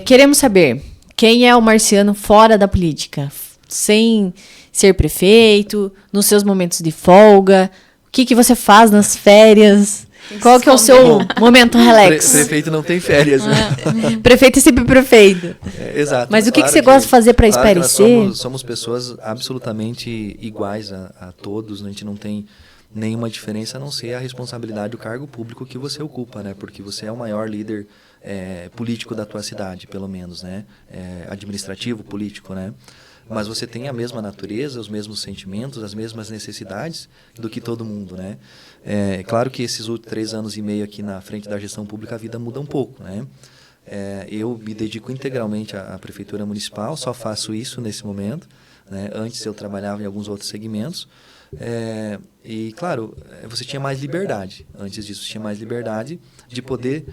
Queremos saber quem é o Marciano fora da política, sem ser prefeito, nos seus momentos de folga, o que você faz nas férias? Qual que é o seu momento relax? Prefeito não tem férias, né? Prefeito é sempre prefeito. Exato. Mas o que você gosta de fazer para espairecer? Somos pessoas absolutamente iguais a todos, né? A gente não tem nenhuma diferença a não ser a responsabilidade do cargo público que você ocupa, né? Porque você é o maior líder político da tua cidade, pelo menos, né? Administrativo, político, né? Mas você tem a mesma natureza, os mesmos sentimentos, as mesmas necessidades do que todo mundo, né? Claro que esses 3 anos e meio aqui na frente da gestão pública, a vida muda um pouco, né? Eu me dedico integralmente à prefeitura municipal, só faço isso nesse momento, né? Antes eu trabalhava em alguns outros segmentos. E, claro, você tinha mais liberdade. Antes disso, você tinha mais liberdade de poder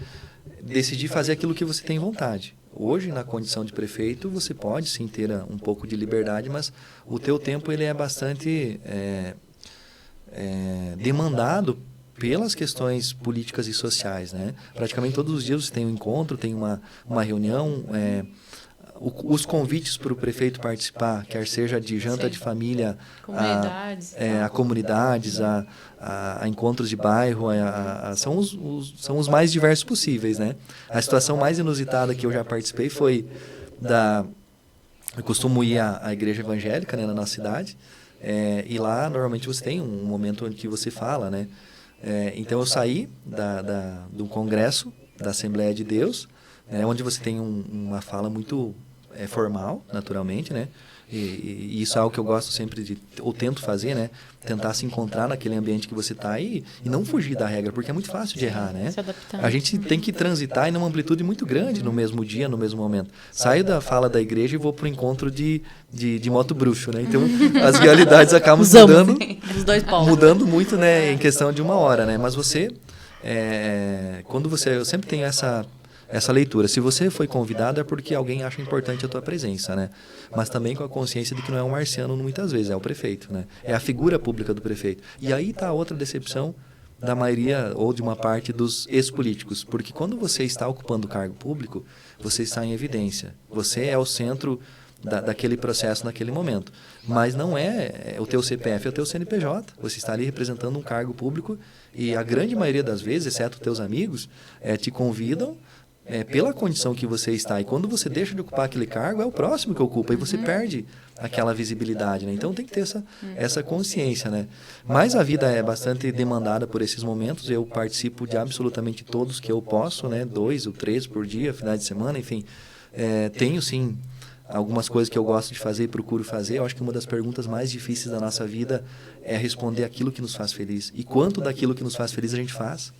decidir fazer aquilo que você tem vontade. Hoje, na condição de prefeito, você pode sim ter um pouco de liberdade, mas o teu tempo ele é bastante demandado pelas questões políticas e sociais, né? Praticamente todos os dias você tem um encontro, tem uma reunião, os convites para o prefeito participar, quer seja de janta de família, a comunidades, a encontros de bairro, são os mais diversos possíveis, né? A situação mais inusitada que eu já participei foi eu costumo ir à igreja evangélica, né, na nossa cidade, e lá normalmente você tem um momento em que você fala, né? Então eu saí do congresso da Assembleia de Deus, onde você tem uma fala muito formal, naturalmente, né? E isso é algo que eu gosto sempre ou tento fazer, né? Tentar se encontrar naquele ambiente que você está e não fugir da regra, porque é muito fácil de errar, né? Se adaptar. A gente tem que transitar em uma amplitude muito grande no mesmo dia, no mesmo momento. Saio da fala da igreja e vou para o encontro de moto bruxo, né? Então, as realidades acabam mudando, os dois polos. mudando muito, né? Em questão de uma hora, né? Mas você, eu sempre tenho essa leitura. Se você foi convidado é porque alguém acha importante a tua presença, né? Mas também com a consciência de que não é um marciano muitas vezes, é o prefeito, né? É a figura pública do prefeito. E aí está outra decepção da maioria ou de uma parte dos ex-políticos, porque quando você está ocupando cargo público, você está em evidência. Você é o centro daquele processo naquele momento. Mas não é o teu CPF, é o teu CNPJ. Você está ali representando um cargo público e a grande maioria das vezes, exceto os teus amigos, te convidam pela condição que você está. E quando você deixa de ocupar aquele cargo, é o próximo que ocupa. E você perde aquela visibilidade, né? Então tem que ter essa consciência, né? Mas a vida é bastante demandada por esses momentos. Eu participo de absolutamente todos que eu posso, né? 2 ou 3 por dia, finais de semana, enfim. Tenho, sim, algumas coisas que eu gosto de fazer e procuro fazer. Eu acho que uma das perguntas mais difíceis da nossa vida é responder aquilo que nos faz feliz. E quanto daquilo que nos faz feliz a gente faz?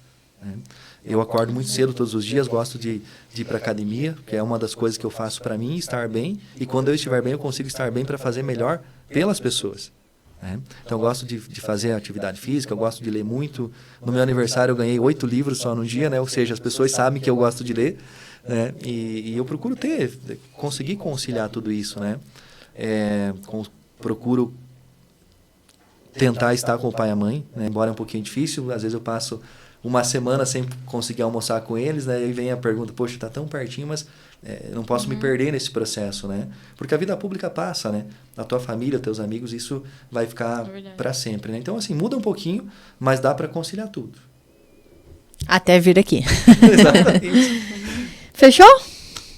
Eu acordo muito cedo todos os dias, gosto de ir para academia, que é uma das coisas que eu faço para mim, estar bem. E quando eu estiver bem, eu consigo estar bem para fazer melhor pelas pessoas. Então, eu gosto de fazer atividade física, eu gosto de ler muito. No meu aniversário, eu ganhei 8 livros só num dia, né? Ou seja, as pessoas sabem que eu gosto de ler, né? E eu procuro conseguir conciliar tudo isso, né? Procuro tentar estar com o pai e a mãe, né? Embora é um pouquinho difícil, às vezes eu passo uma semana sem conseguir almoçar com eles, né? E aí vem a pergunta, poxa, está tão pertinho, mas não posso me perder nesse processo, né? Porque a vida pública passa, né? A tua família, teus amigos, isso vai ficar para sempre, né? Então, assim, muda um pouquinho, mas dá para conciliar tudo. Até vir aqui. Exatamente. Fechou?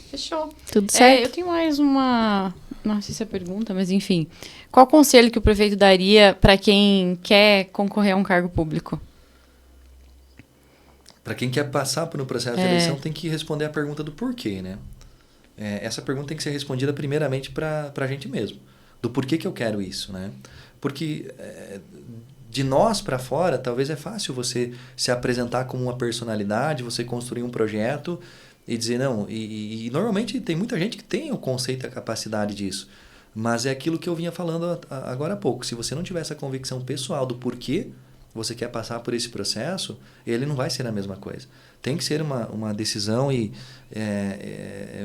Fechou. Tudo certo? Eu tenho mais uma... Não sei se é pergunta, mas enfim. Qual conselho que o prefeito daria para quem quer concorrer a um cargo público? Para quem quer passar por um processo de eleição, tem que responder a pergunta do porquê, né? Essa pergunta tem que ser respondida primeiramente para a gente mesmo. Do porquê que eu quero isso, né? Porque de nós para fora, talvez é fácil você se apresentar como uma personalidade, você construir um projeto e dizer não. E normalmente tem muita gente que tem o conceito e a capacidade disso. Mas é aquilo que eu vinha falando agora há pouco. Se você não tiver essa convicção pessoal do porquê você quer passar por esse processo, ele não vai ser a mesma coisa. Tem que ser uma decisão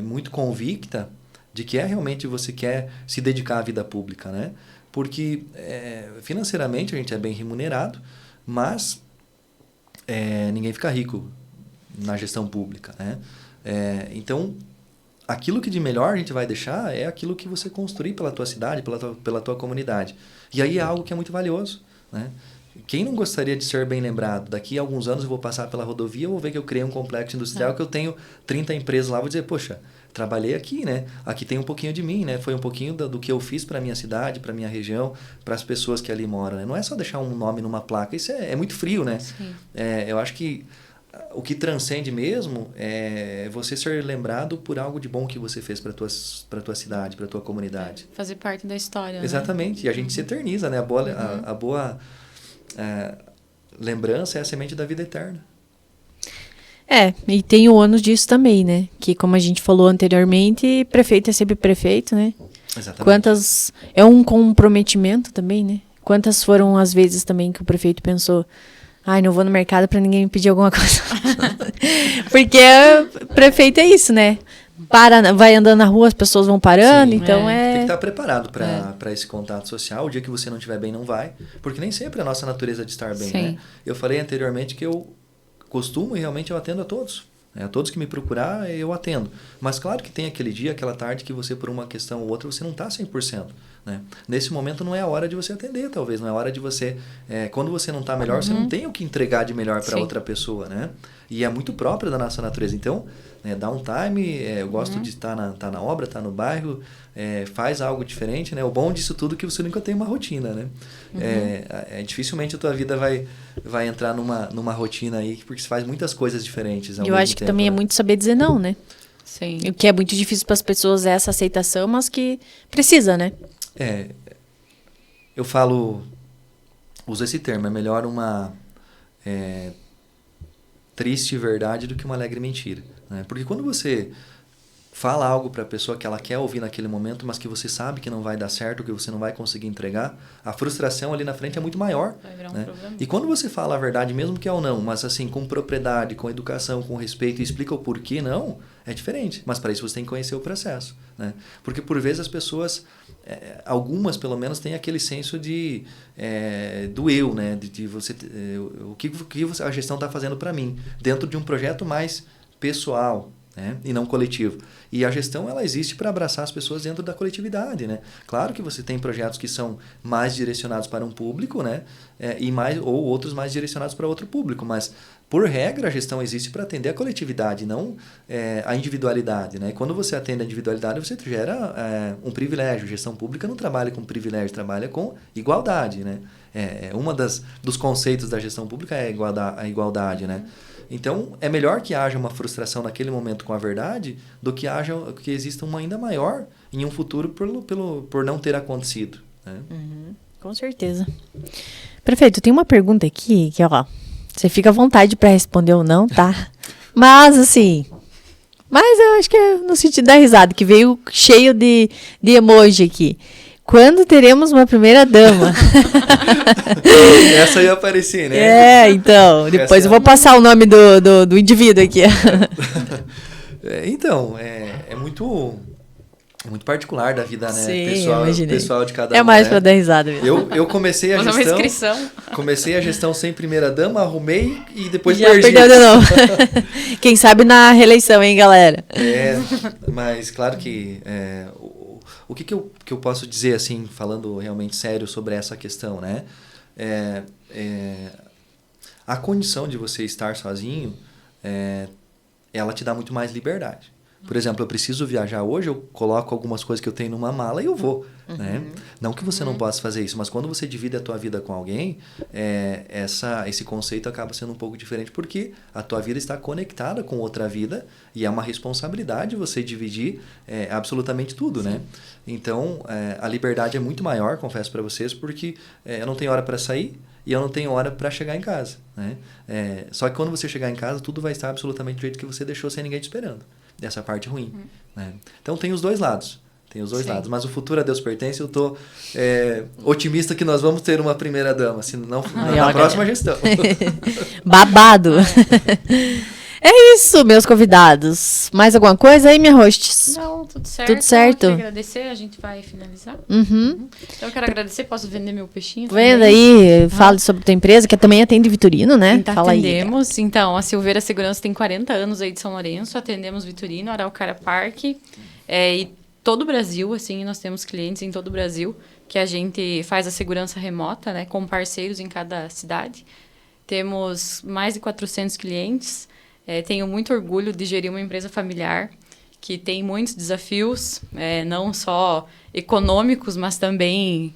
muito convicta de que realmente você quer se dedicar à vida pública, né? Porque financeiramente a gente é bem remunerado, mas ninguém fica rico na gestão pública, né? Então, aquilo que de melhor a gente vai deixar é aquilo que você construir pela tua cidade, pela tua comunidade. E aí é algo que é muito valioso, né? Quem não gostaria de ser bem lembrado? Daqui a alguns anos eu vou passar pela rodovia, eu vou ver que eu criei um complexo industrial, que eu tenho 30 empresas lá, vou dizer, poxa, trabalhei aqui, né? Aqui tem um pouquinho de mim, né? Foi um pouquinho do que eu fiz para a minha cidade, para a minha região, para as pessoas que ali moram, né? Não é só deixar um nome numa placa, isso é muito frio, né? Eu acho que o que transcende mesmo é você ser lembrado por algo de bom que você fez para tua cidade, para tua comunidade. Fazer parte da história, Exatamente. Né? E a gente se eterniza, né? A boa lembrança é a semente da vida eterna. E tem o ônus disso também, né? Que como a gente falou anteriormente, prefeito é sempre prefeito, né? Exatamente. É um comprometimento também, né? Quantas foram as vezes também que o prefeito pensou, não vou no mercado para ninguém me pedir alguma coisa. Porque prefeito é isso, né? Vai andando na rua, as pessoas vão parando, Sim, então Tem que estar preparado para esse contato social. O dia que você não estiver bem, não vai. Porque nem sempre é a nossa natureza de estar bem, né? Eu falei anteriormente que eu costumo e realmente eu atendo a todos. A todos que me procurar, eu atendo. Mas claro que tem aquele dia, aquela tarde que você, por uma questão ou outra, você não está 100%. Né? Nesse momento não é a hora de você atender, talvez. Não é a hora de você... quando você não está melhor, você não tem o que entregar de melhor para outra pessoa, né? E é muito próprio da nossa natureza. Então, dá um time, eu gosto de estar na obra, estar no bairro, faz algo diferente, né? O bom disso tudo é que você nunca tem uma rotina, né? Dificilmente a tua vida vai entrar numa rotina aí, porque você faz muitas coisas diferentes ao Eu mesmo acho que tempo, também né? é muito saber dizer não, né? Sim. O que é muito difícil para as pessoas é essa aceitação, mas que precisa, né? Eu falo, uso esse termo, é melhor uma triste verdade do que uma alegre mentira, né? Porque quando você fala algo para a pessoa que ela quer ouvir naquele momento, mas que você sabe que não vai dar certo, que você não vai conseguir entregar, a frustração ali na frente é muito maior. Vai virar um né? problema. E quando você fala a verdade, mesmo que é ou não, mas assim, com propriedade, com educação, com respeito, e explica o porquê não, é diferente. Mas para isso você tem que conhecer o processo, né? Porque por vezes as pessoas, algumas pelo menos, têm aquele senso do eu, né? De você, o que a gestão está fazendo para mim, dentro de um projeto mais pessoal, né? E não coletivo. E a gestão, ela existe para abraçar as pessoas dentro da coletividade, né? Claro que você tem projetos que são mais direcionados para um público, né? Ou outros mais direcionados para outro público, mas por regra a gestão existe para atender a coletividade, não a individualidade, né? Quando você atende a individualidade, você gera um privilégio. A gestão pública não trabalha com privilégio, trabalha com igualdade, né? Dos conceitos da gestão pública é a igualdade, né? Então, é melhor que haja uma frustração naquele momento com a verdade do que exista uma ainda maior em um futuro por não ter acontecido, né? Com certeza. Prefeito, tem uma pergunta aqui que, ó, você fica à vontade para responder ou não, tá? Mas, assim... Mas eu acho que é no sentido da risada, que veio cheio de emoji aqui. Quando teremos uma primeira dama? Essa ia aparecer, né? Então. Depois eu vou passar o nome do indivíduo aqui. Então, é muito particular da vida, né? Sim, pessoal de cada um. É mais né? para dar risada mesmo. Eu comecei a Fazer uma gestão. inscrição. Comecei a gestão sem primeira dama, arrumei e depois Já perdi. perdeu de novo. Quem sabe na reeleição, hein, galera? Mas claro que o que eu posso dizer, assim, falando realmente sério sobre essa questão, né? A condição de você estar sozinho, ela te dá muito mais liberdade. Por exemplo, eu preciso viajar hoje, eu coloco algumas coisas que eu tenho numa mala e eu vou. Né? Não que você não possa fazer isso, mas quando você divide a tua vida com alguém, esse conceito acaba sendo um pouco diferente, porque a tua vida está conectada com outra vida e é uma responsabilidade você dividir absolutamente tudo. Né? Então, a liberdade é muito maior, confesso para vocês, porque eu não tenho hora para sair e eu não tenho hora para chegar em casa. Né? Só que quando você chegar em casa, tudo vai estar absolutamente do jeito que você deixou, sem ninguém te esperando. Dessa parte ruim. Né? Então tem os dois lados. Lados. Mas o futuro a Deus pertence. Eu estou otimista que nós vamos ter uma primeira dama, se não na próxima gestão. Babado. É isso, meus convidados. Mais alguma coisa aí, minha hostess? Não, tudo certo. Tudo certo. Eu quero agradecer, a gente vai finalizar. Então eu quero agradecer, posso vender meu peixinho? Venda aí, fale sobre a tua empresa, que também atende Vitorino, né? Fala atendemos. Aí. Então, a Silveira Segurança tem 40 anos aí de São Lourenço, atendemos Vitorino, Araucária Parque, e todo o Brasil, assim, nós temos clientes em todo o Brasil, que a gente faz a segurança remota, né, com parceiros em cada cidade. Temos mais de 400 clientes. Tenho muito orgulho de gerir uma empresa familiar que tem muitos desafios, não só econômicos, mas também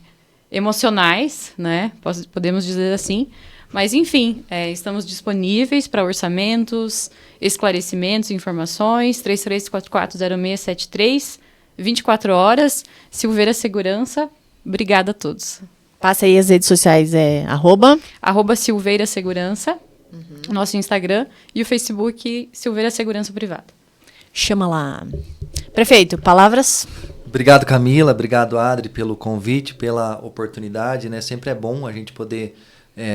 emocionais, né? Podemos dizer assim. Mas, enfim, estamos disponíveis para orçamentos, esclarecimentos, informações, 33440673, 24 horas, Silveira Segurança. Obrigada a todos. Passa aí as redes sociais, @ Silveira Segurança. Nosso Instagram e o Facebook Silveira Segurança Privada. Chama lá. Prefeito, palavras? Obrigado, Camila. Obrigado, Adri, pelo convite, pela oportunidade. Né? Sempre é bom a gente poder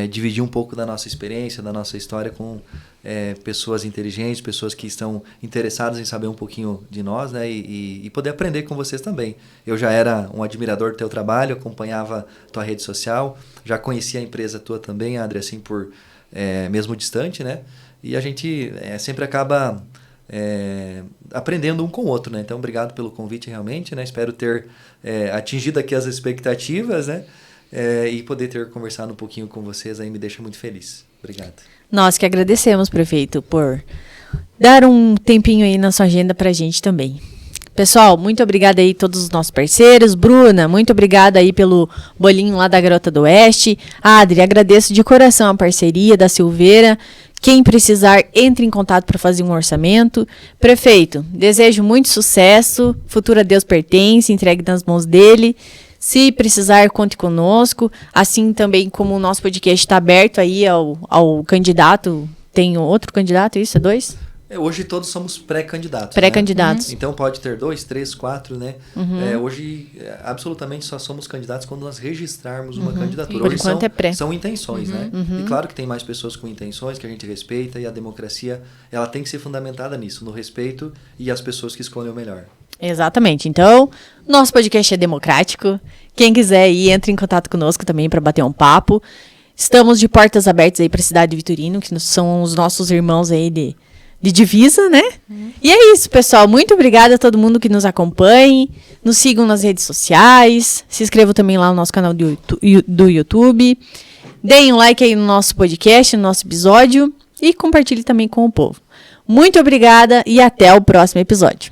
dividir um pouco da nossa experiência, da nossa história com pessoas inteligentes, pessoas que estão interessadas em saber um pouquinho de nós, né? E poder aprender com vocês também. Eu já era um admirador do teu trabalho, acompanhava tua rede social, já conhecia a empresa tua também, Adri, assim, por... mesmo distante, né? E a gente sempre acaba aprendendo um com o outro, né? Então, obrigado pelo convite, realmente, né? Espero ter atingido aqui as expectativas, né? E poder ter conversado um pouquinho com vocês aí me deixa muito feliz. Obrigado. Nós que agradecemos, prefeito, por dar um tempinho aí na sua agenda pra gente também. Pessoal, muito obrigada aí a todos os nossos parceiros. Bruna, muito obrigada aí pelo bolinho lá da Garota do Oeste. Adri, agradeço de coração a parceria da Silveira, Quem precisar, entre em contato para fazer um orçamento. Prefeito, desejo muito sucesso. Futuro a Deus pertence, entregue nas mãos dele. Se precisar, conte conosco. Assim também como o nosso podcast está aberto aí ao candidato. Tem outro candidato, isso? É 2? Hoje todos somos pré-candidatos. Pré-candidatos. Né? Então pode ter 2, 3, 4, né? Hoje, absolutamente, só somos candidatos quando nós registrarmos uma candidatura. Por Hoje enquanto é pré. São intenções, né? E claro que tem mais pessoas com intenções que a gente respeita, e a democracia, ela tem que ser fundamentada nisso, no respeito e as pessoas que escolhem o melhor. Exatamente. Então, nosso podcast é democrático. Quem quiser ir, entre em contato conosco também para bater um papo. Estamos de portas abertas aí para a cidade de Vitorino, que são os nossos irmãos aí de divisa, né? E é isso, pessoal. Muito obrigada a todo mundo que nos acompanhe. Nos sigam nas redes sociais. Se inscrevam também lá no nosso canal do YouTube. Deem um like aí no nosso podcast, no nosso episódio. E compartilhe também com o povo. Muito obrigada e até o próximo episódio.